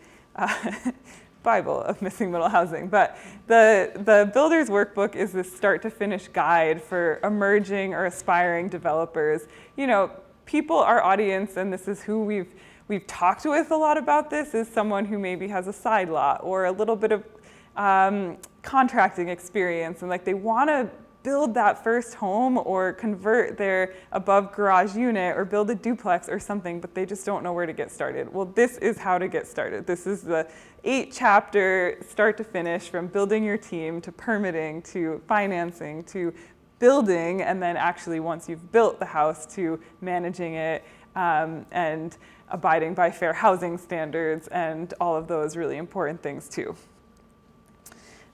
B: Bible of missing middle housing. But the Builders Workbook is this start to finish guide for emerging or aspiring developers. People, our audience, and this is who we've talked with a lot about this, is someone who maybe has a side lot or a little bit of contracting experience, and like they want to build that first home or convert their above garage unit or build a duplex or something, but they just don't know where to get started. Well, this is how to get started. This is the 8-chapter start to finish, from building your team to permitting to financing to building, and then actually once you've built the house to managing it, and abiding by fair housing standards and all of those really important things too.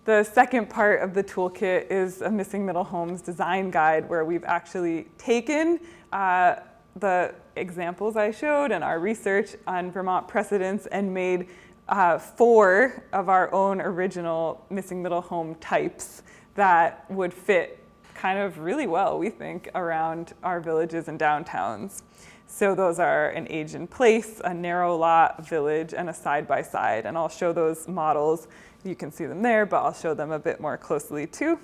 B: The second part of the toolkit is a missing middle homes design guide, where we've actually taken the examples I showed and our research on Vermont precedents and made 4 of our own original missing middle home types that would fit kind of really well, we think, around our villages and downtowns. So those are an age in place, a narrow lot village, and a side-by-side. And I'll show those models. You can see them there, but I'll show them a bit more closely too.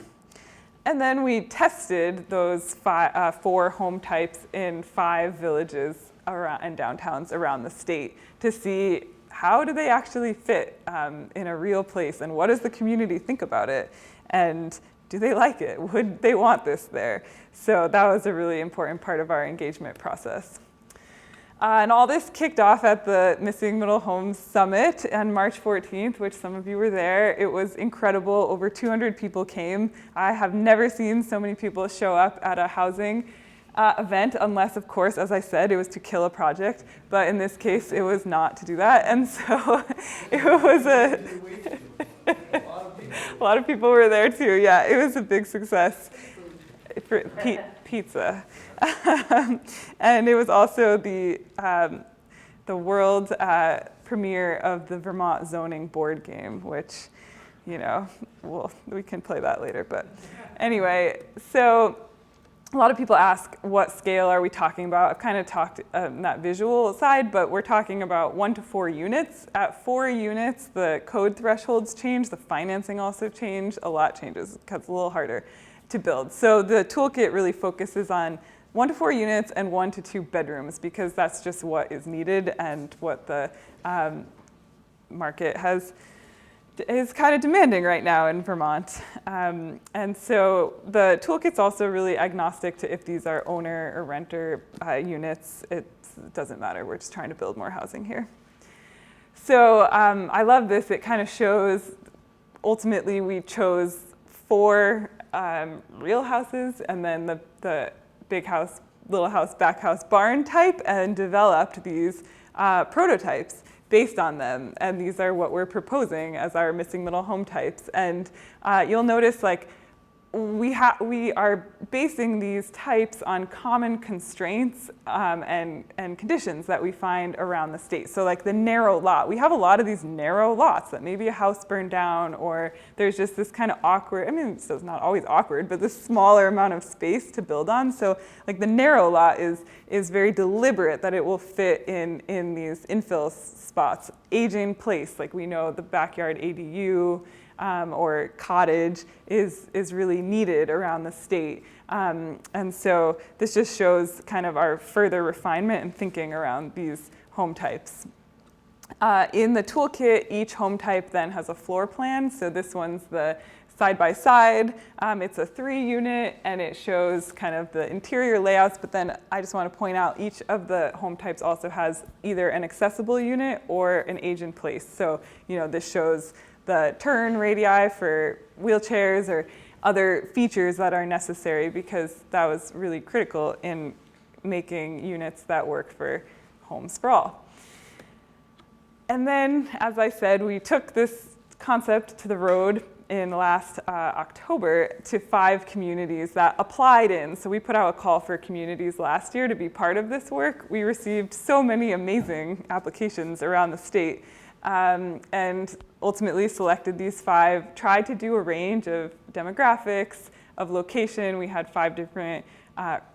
B: And then we tested those 4 home types in 5 villages around, and downtowns around the state to see how do they actually fit in a real place, and what does the community think about it? And do they like it? Would they want this there? So that was a really important part of our engagement process. And all this kicked off at the Missing Middle Homes Summit on March 14th, which some of you were there. It was incredible. Over 200 people came. I have never seen so many people show up at a housing event, unless, of course, as I said, it was to kill a project. But in this case, it was not to do that. And so it was a lot of people were there too. Yeah, it was a big success for pizza. And it was also the world premiere of the Vermont zoning board game, which, you know, we can play that later. But anyway, so a lot of people ask, what scale are we talking about? I've kind of talked that visual side, but we're talking about 1 to 4 units. At 4 units, the code thresholds change, the financing also changed, a lot changes, because it's a little harder to build. So the toolkit really focuses on 1 to 4 units and 1 to 2 bedrooms, because that's just what is needed and what the market is kind of demanding right now in Vermont. And so the toolkit's also really agnostic to if these are owner or renter units. It doesn't matter. We're just trying to build more housing here. So I love this. It kind of shows, ultimately, we chose 4 real houses and then the big house, little house, back house, barn type, and developed these prototypes based on them. And these are what we're proposing as our missing middle home types. And you'll notice, like, we are basing these types on common constraints and conditions that we find around the state. So like the narrow lot, we have a lot of these narrow lots that maybe a house burned down, or there's just this kind of awkward, I mean, it's not always awkward, but this smaller amount of space to build on. So like the narrow lot is very deliberate that it will fit in these infill spots. Aging place, like we know the backyard ADU, or cottage is really needed around the state. And so this just shows kind of our further refinement and thinking around these home types. In the toolkit, each home type then has a floor plan. So this one's the side-by-side. It's a 3-unit, and it shows kind of the interior layouts. But then I just want to point out each of the home types also has either an accessible unit or an age-in-place. So, you know, this shows the turn radii for wheelchairs or other features that are necessary, because that was really critical in making units that work for home sprawl. And then, as I said, we took this concept to the road in last October to 5 communities that applied in. So we put out a call for communities last year to be part of this work. We received so many amazing applications around the state. And ultimately selected these 5, tried to do a range of demographics, of location. We had 5 different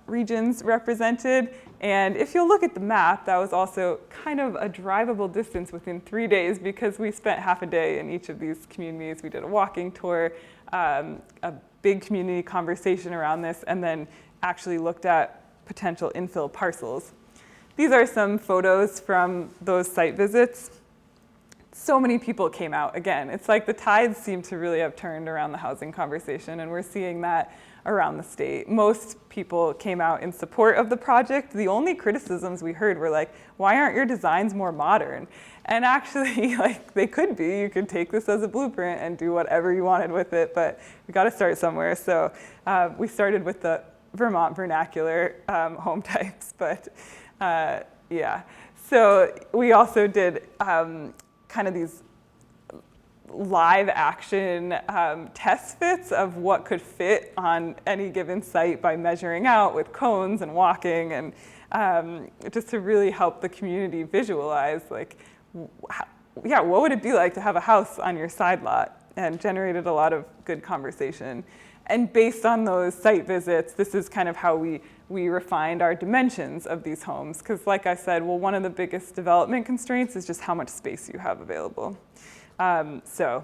B: regions represented. And if you'll look at the map, that was also kind of a drivable distance within 3 days, because we spent half a day in each of these communities. We did a walking tour, a big community conversation around this, and then actually looked at potential infill parcels. These are some photos from those site visits. So many people came out. Again, it's like the tides seem to really have turned around the housing conversation, and we're seeing that around the state. Most people came out in support of the project. The only criticisms we heard were like, why aren't your designs more modern? And actually, like, they could be. You could take this as a blueprint and do whatever you wanted with it, but we got to start somewhere. So we started with the Vermont vernacular home types, but Yeah. So we also did kind of these live action test fits of what could fit on any given site by measuring out with cones and walking, and just to really help the community visualize, like, yeah, what would it be like to have a house on your side lot, and generated a lot of good conversation. And based on those site visits, this is kind of how we refined our dimensions of these homes. Because like I said, well, one of the biggest development constraints is just how much space you have available. So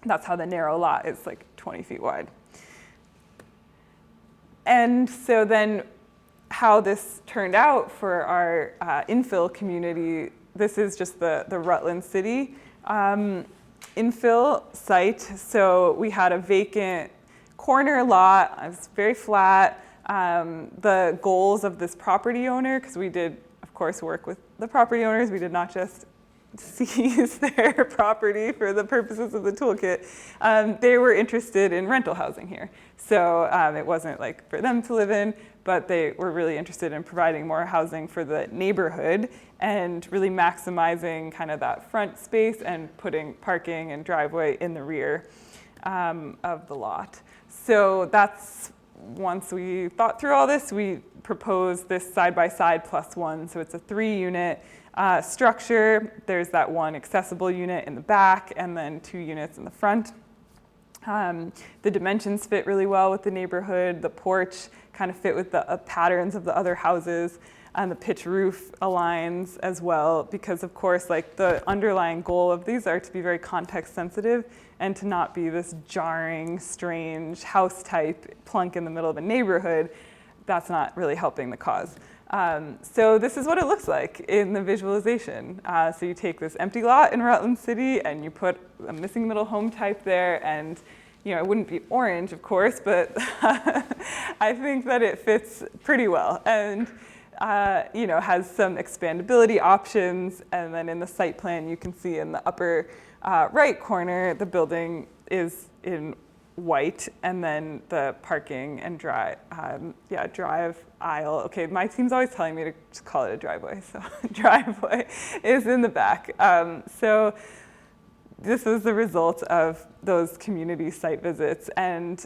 B: that's how the narrow lot is like 20 feet wide. And so then how this turned out for our infill community, this is just the Rutland City infill site. So we had a vacant corner lot. It was very flat. The goals of this property owner, because we did, of course, work with the property owners. We did not just seize their property for the purposes of the toolkit. They were interested in rental housing here. So it wasn't like for them to live in, but they were really interested in providing more housing for the neighborhood and really maximizing kind of that front space and putting parking and driveway in the rear of the lot. So that's, once we thought through all this, we proposed this side-by-side plus one. So it's a 3-unit structure. There's that one accessible unit in the back and then 2 units in the front. The dimensions fit really well with the neighborhood. The porch kind of fit with the patterns of the other houses, and the pitch roof aligns as well, because of course, like, the underlying goal of these are to be very context sensitive and to not be this jarring, strange house type plunk in the middle of a neighborhood. That's not really helping the cause. So this is what it looks like in the visualization. So you take this empty lot in Rutland City and you put a missing middle home type there, and it wouldn't be orange, of course, but I think that it fits pretty well, and has some expandability options. And then in the site plan, you can see in the upper right corner, the building is in white, and then the parking and drive aisle. Okay, my team's always telling me to just call it a driveway, so driveway is in the back. So this is the result of those community site visits, and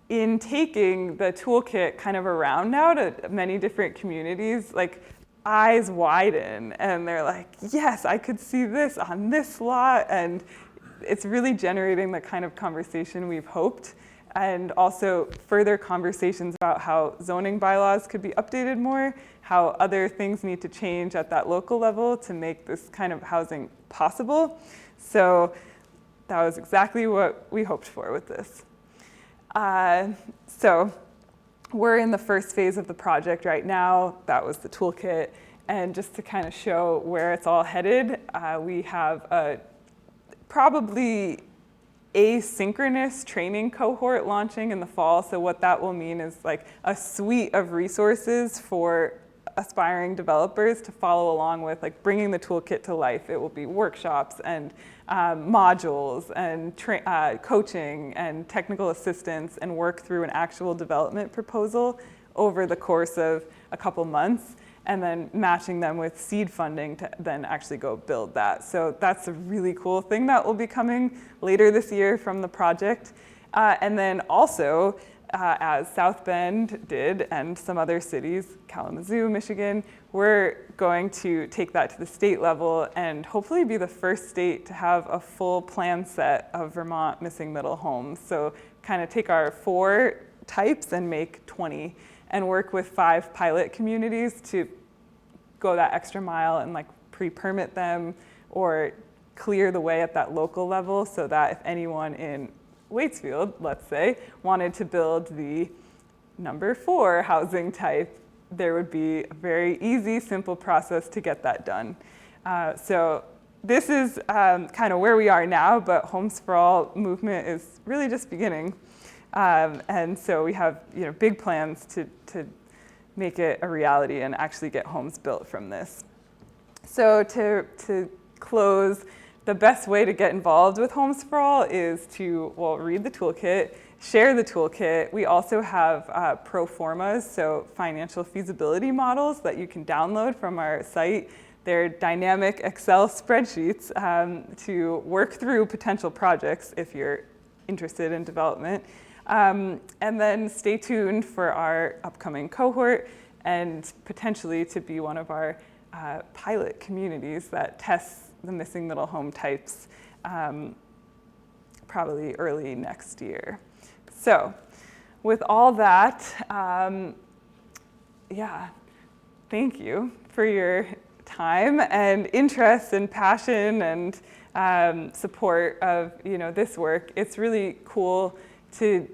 B: in taking the toolkit kind of around now to many different communities, like, eyes widen and they're like, yes, I could see this on this lot, and it's really generating the kind of conversation we've hoped, and also further conversations about how zoning bylaws could be updated more, how other things need to change at that local level to make this kind of housing possible. So that was exactly what we hoped for with this. So we're in the first phase of the project right now. That was the toolkit. And just to kind of show where it's all headed, we have a probably asynchronous training cohort launching in the fall. So what that will mean is like a suite of resources for aspiring developers to follow along with, like, bringing the toolkit to life. It will be workshops and modules and coaching and technical assistance, and work through an actual development proposal over the course of a couple months, and then matching them with seed funding to then actually go build that. So that's a really cool thing that will be coming later this year from the project. And then also, as South Bend did and some other cities, Kalamazoo, Michigan, we're going to take that to the state level and hopefully be the first state to have a full plan set of Vermont missing middle homes. So kind of take our 4 types and make 20, and work with 5 pilot communities to go that extra mile and, like, pre-permit them or clear the way at that local level, so that if anyone in Waitsfield, let's say, wanted to build the number 4 housing type, there would be a very easy, simple process to get that done. So this is kind of where we are now, but Homes for All movement is really just beginning. And so we have, big plans to make it a reality and actually get homes built from this. So to close, the best way to get involved with Homes for All is to, well, read the toolkit, share the toolkit. We also have pro formas, so financial feasibility models that you can download from our site. They're dynamic Excel spreadsheets to work through potential projects if you're interested in development. And then stay tuned for our upcoming cohort and potentially to be one of our pilot communities that tests the missing middle home types probably early next year. So with all that, yeah, thank you for your time and interest and passion and support of this work. It's really cool to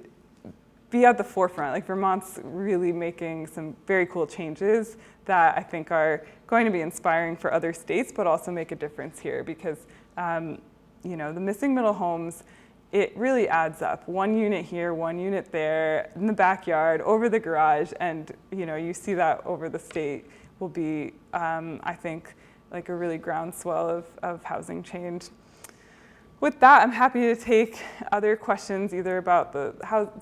B: be at the forefront. Like Vermont's really making some very cool changes that I think are going to be inspiring for other states, but also make a difference here because, the missing middle homes, it really adds up. One unit here, one unit there, in the backyard, over the garage, and you see that over the state will be, I think, like a really groundswell of housing change. With that, I'm happy to take other questions either about the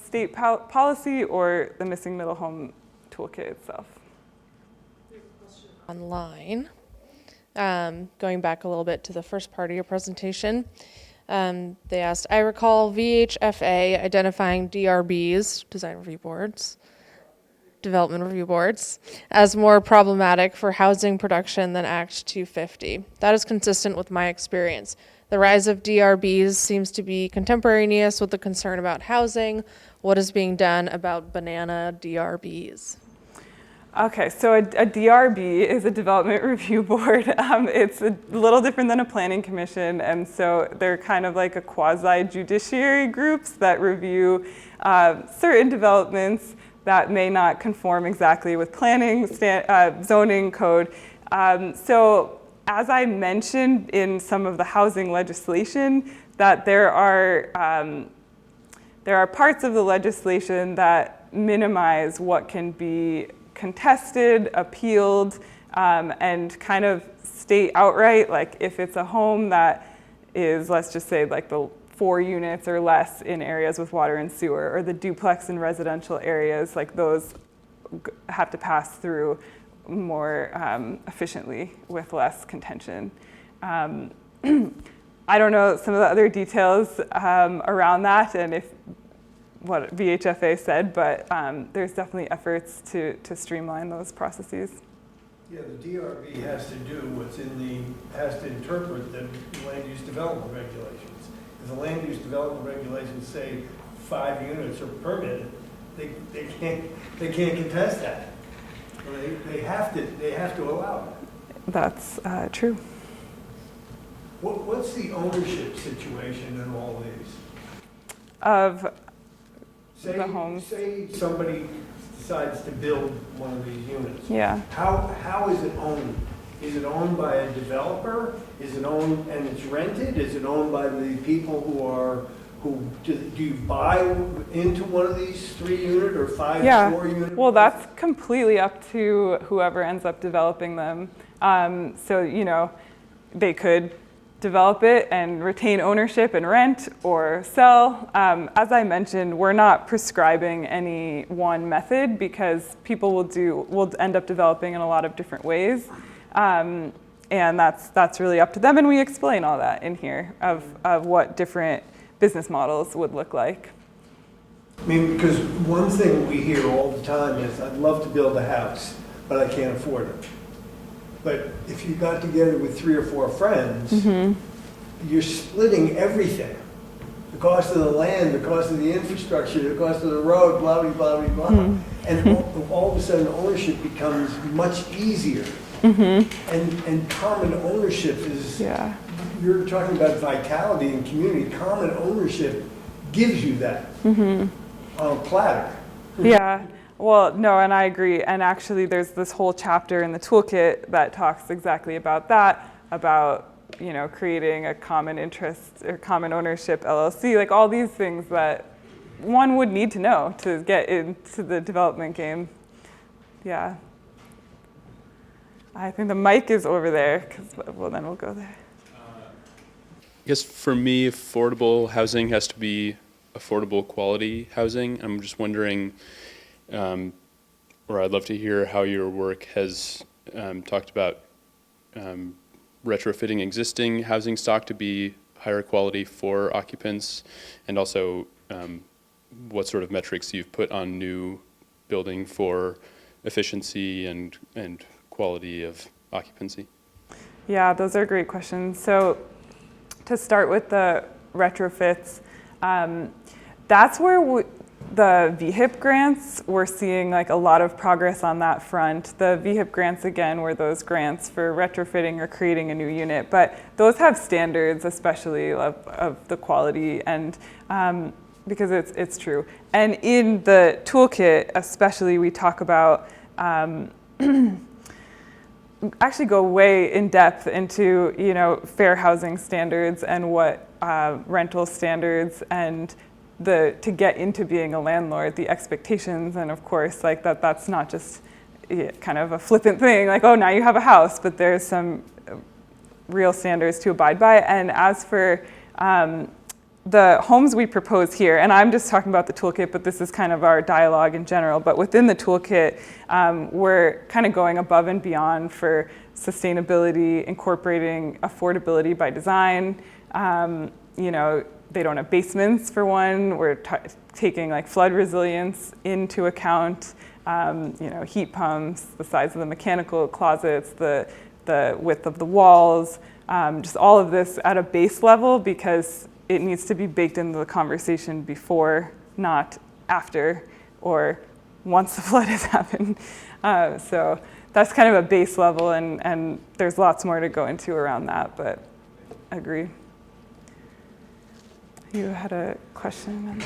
B: state policy or the missing middle home toolkit itself.
H: Online, going back a little bit to the first part of your presentation, they asked, I recall VHFA identifying DRBs, design review boards, development review boards, as more problematic for housing production than Act 250. That is consistent with my experience. The rise of DRBs seems to be contemporaneous with the concern about housing. What is being done about banana DRBs?
B: Okay, so a DRB is a development review board. It's a little different than a planning commission, and so they're kind of like a quasi-judiciary groups that review certain developments that may not conform exactly with planning, zoning code. So as I mentioned in some of the housing legislation, that there are parts of the legislation that minimize what can be contested, appealed, and kind of state outright, like if it's a home that is, let's just say, like the 4 units or less in areas with water and sewer, or the duplex in residential areas, like those have to pass through more efficiently with less contention. I don't know some of the other details around that and if what VHFA said, but there's definitely efforts to streamline those processes.
C: Yeah, the DRB has to do has to interpret the land use development regulations. If the land use development regulations say 5 units are permitted, they can't contest that. They have to allow it.
B: That's true.
C: What's the ownership situation in all these?
B: Of the homes.
C: Say somebody decides to build one of these units.
B: Yeah.
C: How is it owned? Is it owned by a developer? Is it owned and it's rented? Is it owned by the people do you buy into one of these 3-unit or 4-unit?
B: Well, that's completely up to whoever ends up developing them. So, they could develop it and retain ownership and rent or sell. As I mentioned, we're not prescribing any one method because people will end up developing in a lot of different ways. And that's really up to them. And we explain all that in here of what different business models would look like.
C: I mean, because one thing we hear all the time is, I'd love to build a house, but I can't afford it. But if you got together with 3 or 4 friends, you're splitting everything. The cost of the land, the cost of the infrastructure, the cost of the road, blah, blah, blah, blah, blah. And all of a sudden ownership becomes much easier. And common ownership is, you're talking about vitality and community. Common ownership gives you that on a platter.
B: Yeah. Well, no, and I agree. And actually, there's this whole chapter in the toolkit that talks exactly about that, about creating a common interest or common ownership LLC, like all these things that one would need to know to get into the development game. Yeah. I think the mic is over there, well, then we'll go there.
I: guess for me, affordable housing has to be affordable quality housing. I'm just wondering, or I'd love to hear how your work has talked about retrofitting existing housing stock to be higher quality for occupants, and also what sort of metrics you've put on new building for efficiency and quality of occupancy.
B: Yeah, those are great questions. So to start with the retrofits, that's where the VHIP grants, we're seeing like a lot of progress on that front. The VHIP grants, again, were those grants for retrofitting or creating a new unit, but those have standards, especially of the quality, and because it's true. And in the toolkit, especially, we talk about actually go way in depth into, you know, fair housing standards and what rental standards and to get into being a landlord, the expectations, and of course, like that's not just kind of a flippant thing, like, oh, now you have a house, but there's some real standards to abide by. And as for the homes we propose here, and I'm just talking about the toolkit, but this is kind of our dialogue in general, but within the toolkit, we're kind of going above and beyond for sustainability, incorporating affordability by design. You know, they don't have basements, for one. We're taking like flood resilience into account, you know, heat pumps, the size of the mechanical closets, the width of the walls, just all of this at a base level, because it needs to be baked into the conversation before, not after, or once the flood has happened. So that's kind of a base level, and there's lots more to go into around that, but I agree. You had a question?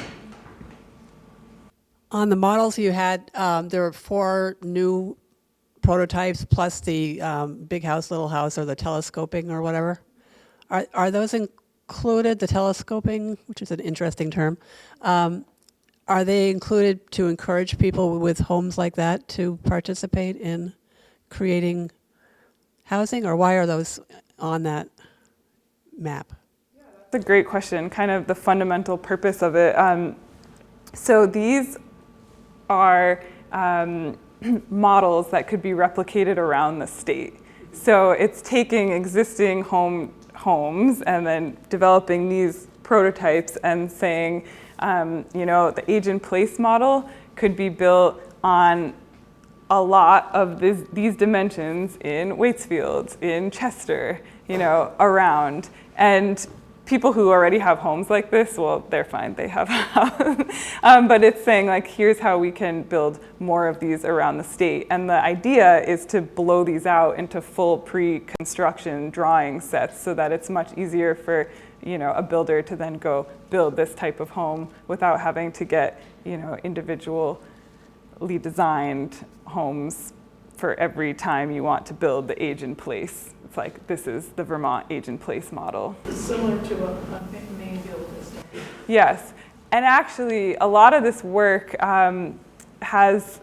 J: On the models you had, there were 4 new prototypes plus the big house, little house, or the telescoping or whatever. Are those included, the telescoping, which is an interesting term, are they included to encourage people with homes like that to participate in creating housing, or why are those on that map?
B: That's a great question, kind of the fundamental purpose of it. So these are models that could be replicated around the state. So it's taking existing homes and then developing these prototypes and saying, you know, the age-in-place model could be built on a lot of these dimensions in Waitsfield, in Chester, you know, around. And people who already have homes like this, well, they're fine, they have a house. But it's saying, like, here's how we can build more of these around the state. And the idea is to blow these out into full pre-construction drawing sets so that it's much easier for, you know, a builder to then go build this type of home without having to get, you know, individually designed homes for every time you want to build the age-in-place. It's like, this is the Vermont age-in-place model.
K: Similar to what Maine Build is.
B: Yes, and actually a lot of this work has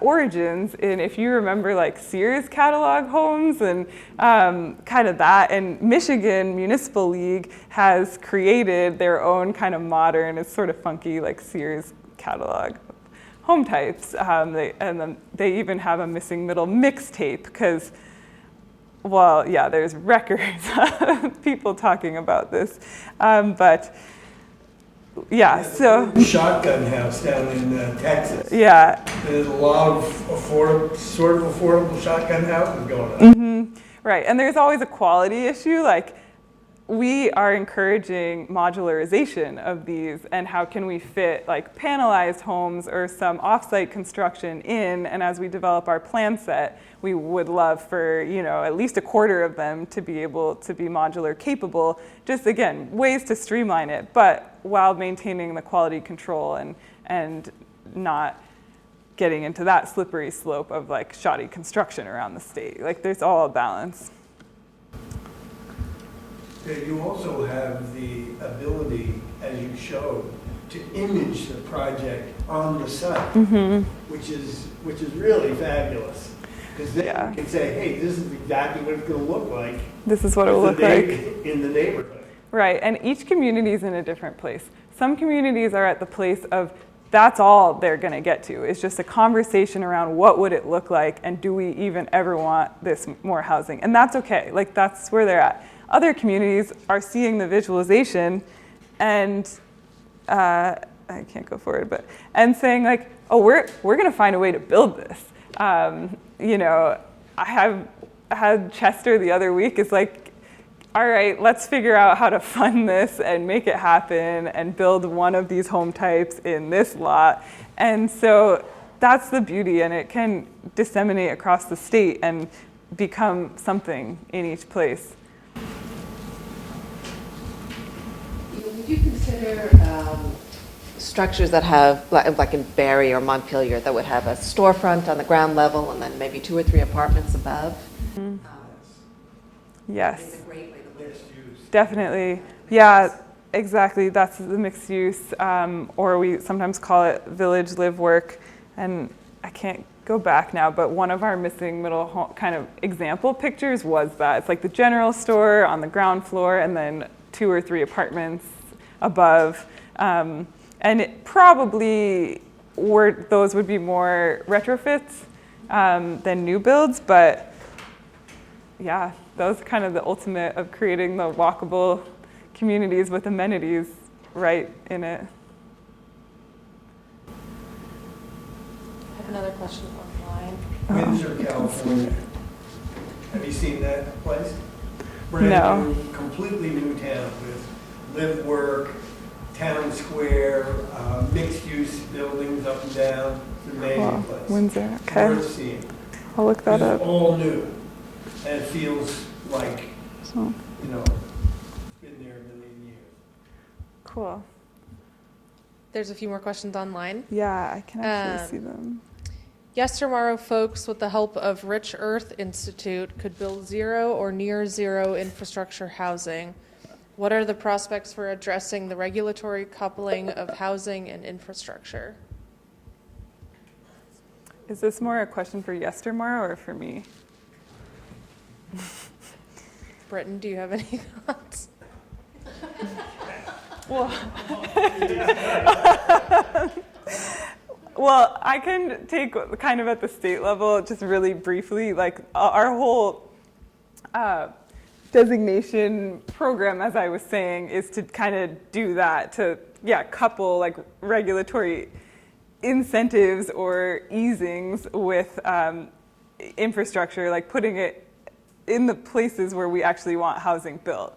B: origins in, if you remember, like Sears catalog homes and kind of that, and Michigan Municipal League has created their own kind of modern, it's sort of funky, like Sears catalog home types. And then they even have a missing middle mixtape, because, well, yeah, there's records of people talking about this. But yeah, so.
C: Shotgun house down in Texas.
B: Yeah.
C: There's a lot of affordable shotgun houses going on.
B: Mm-hmm. Right, and there's always a quality issue. Like, we are encouraging modularization of these, and how can we fit like panelized homes or some off-site construction in, and as we develop our plan set, we would love for, you know, at least a quarter of them to be able to be modular capable, just again, ways to streamline it, but while maintaining the quality control and not getting into that slippery slope of like shoddy construction around the state. Like, there's all a balance.
C: You also have the ability, as you showed, to image the project on the site, which is really fabulous. Because then you can say, hey, this is exactly what it's going to look like.
B: This is what it will look like
C: in the neighborhood.
B: Right, and each community is in a different place. Some communities are at the place of that's all they're going to get to. It's just a conversation around what would it look like and do we even ever want this more housing? And that's okay, like that's where they're at. Other communities are seeing the visualization and I can't go forward, but and saying like, oh, we're going to find a way to build this. You know, I had Chester the other week is like, all right, let's figure out how to fund this and make it happen and build one of these home types in this lot. And so that's the beauty, and it can disseminate across the state and become something in each place.
L: Would you consider structures that have, like in Barrie or Montpelier, that would have a storefront on the ground level and then maybe 2 or 3 apartments above?
B: Mm-hmm. Yes.
L: It's a great way to live.
B: Definitely. Yeah, exactly. That's the mixed use, or we sometimes call it village live work. And I can't go back now, but one of our missing middle home kind of example pictures was that. It's like the general store on the ground floor and then 2 or 3 apartments above. And it probably those would be more retrofits than new builds, but yeah, that was kind of the ultimate of creating the walkable communities with amenities right in it.
H: I have another question online.
C: Windsor, California. Have you seen that place?
B: No.
C: Brand new, completely new town with live work, town square, mixed-use buildings up and down. It's an amazing place.
B: Windsor, okay.
C: Worth seeing.
B: I'll look that
C: It's
B: up.
C: all new, and it feels like,
B: So,
C: you know, been there a million years.
B: cool.
H: There's a few more questions online.
B: Yeah, I can actually see them.
H: Tomorrow folks, with the help of Rich Earth Institute, could build zero or near zero infrastructure housing. What are the prospects for addressing the regulatory coupling of housing and infrastructure?
B: Is this more a question for tomorrow or for me?
H: Britton, do you have any thoughts?
B: Well, well, I can take kind of at the state level, just really briefly, like our whole designation program, as I was saying, is to kind of do that, to, couple like regulatory incentives or easings with infrastructure, like putting it in the places where we actually want housing built.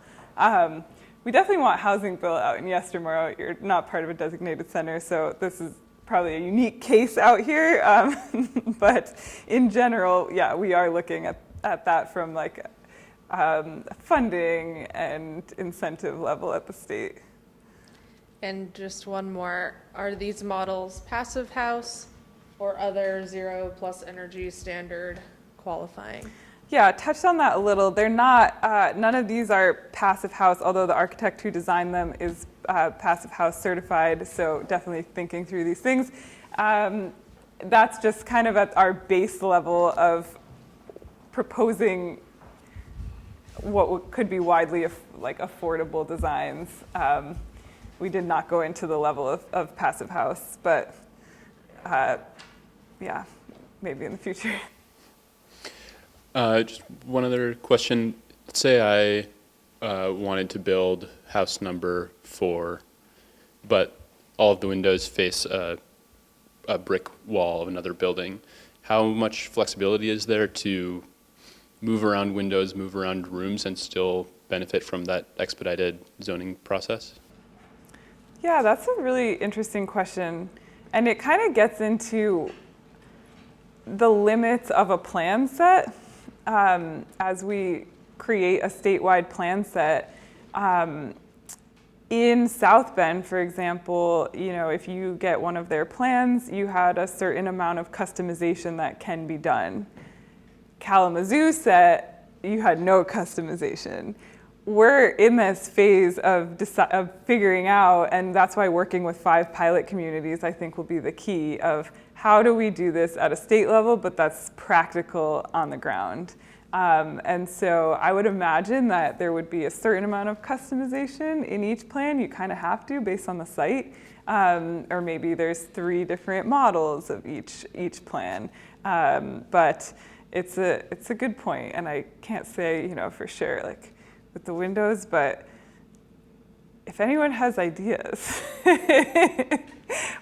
B: We definitely want housing built out in tomorrow. You're not part of a designated center, so this is probably a unique case out here. But in general, we are looking at that from like funding and incentive level at the state.
H: And just one more, are these models passive house or other 0+ energy standard qualifying?
B: Yeah, touched on that a little. They're not, none of these are passive house, although the architect who designed them is passive house certified, so definitely thinking through these things. That's just kind of at our base level of proposing what could be widely like affordable designs. We did not go into the level of passive house, but maybe in the future.
I: Just one other question. Let's say I wanted to build house number 4, but all of the windows face a brick wall of another building. How much flexibility is there to move around windows, move around rooms, and still benefit from that expedited zoning process?
B: Yeah, that's a really interesting question. And it kind of gets into the limits of a plan set. As we create a statewide plan set, in South Bend, for example, if you get one of their plans, you had a certain amount of customization that can be done. Kalamazoo set, you had no customization. We're in this phase of figuring out, and that's why working with 5 pilot communities, I think, will be the key of how do we do this at a state level, but that's practical on the ground. And so I would imagine that there would be a certain amount of customization in each plan. You kind of have to based on the site. Or maybe there's 3 different models of each plan. But it's a good point, and I can't say, for sure, like with the windows, but if anyone has ideas,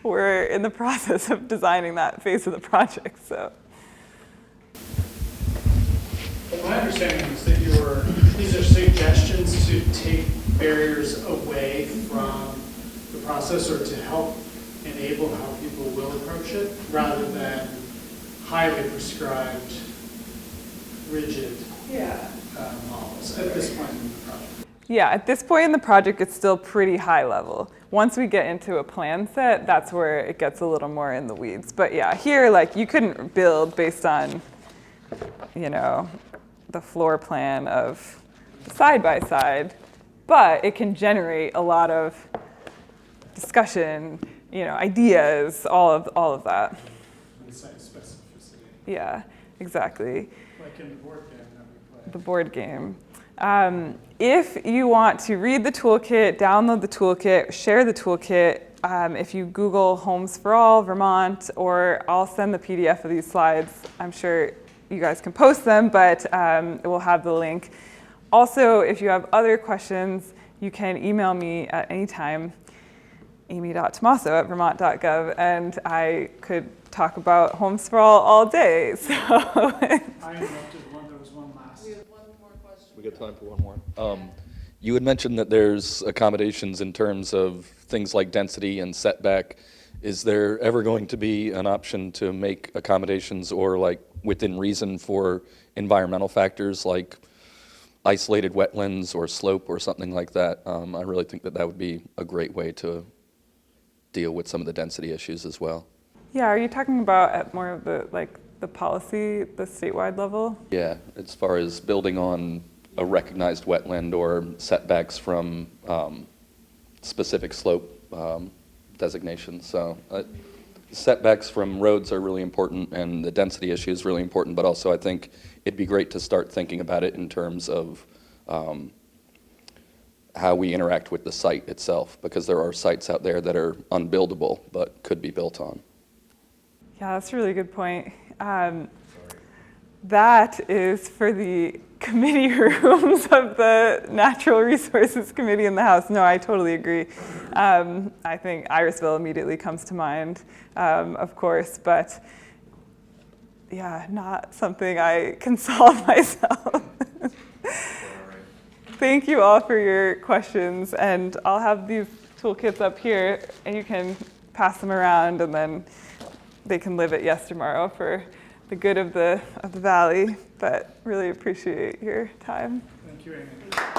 B: we're in the process of designing that phase of the project, so.
A: My understanding is that these are suggestions to take barriers away from the process or to help enable how people will approach it rather than highly prescribed, rigid models at this point in the project.
B: Yeah, at this point in the project, it's still pretty high level. Once we get into a plan set, that's where it gets a little more in the weeds. But yeah, here, like, you couldn't build based on, the floor plan of side-by-side, but it can generate a lot of discussion, ideas, all of that.
A: And specificity.
B: Yeah, exactly.
A: Like in the board game that we play.
B: The board game. If you want to read the toolkit, download the toolkit, share the toolkit, if you Google Homes for All, Vermont, or I'll send the PDF of these slides. I'm sure you guys can post them, but we'll have the link. Also, if you have other questions, you can email me at any time, amy.tomasso@vermont.gov, and I could talk about Homes for all day. So
A: I interrupted one. There was one last.
H: We have one more question.
G: We got time for one more. You had mentioned that there's accommodations in terms of things like density and setback. Is there ever going to be an option to make accommodations or like within reason for environmental factors like isolated wetlands or slope or something like that? I really think that would be a great way to deal with some of the density issues as well.
B: yeah, are you talking about at more of the policy, the statewide level?
G: Yeah, as far as building on a recognized wetland or setbacks from specific slope designations. So setbacks from roads are really important, and the density issue is really important, but also I think it'd be great to start thinking about it in terms of how we interact with the site itself, because there are sites out there that are unbuildable but could be built on.
B: Yeah, that's a really good point. That is for the committee rooms of the Natural Resources Committee in the House. No, I totally agree. I think Irisville immediately comes to mind, of course, but yeah, not something I can solve myself. Thank you all for your questions, and I'll have these toolkits up here, and you can pass them around, and then they can live at Yes Tomorrow for the good of the valley. But really appreciate your time.
A: Thank you, Amy.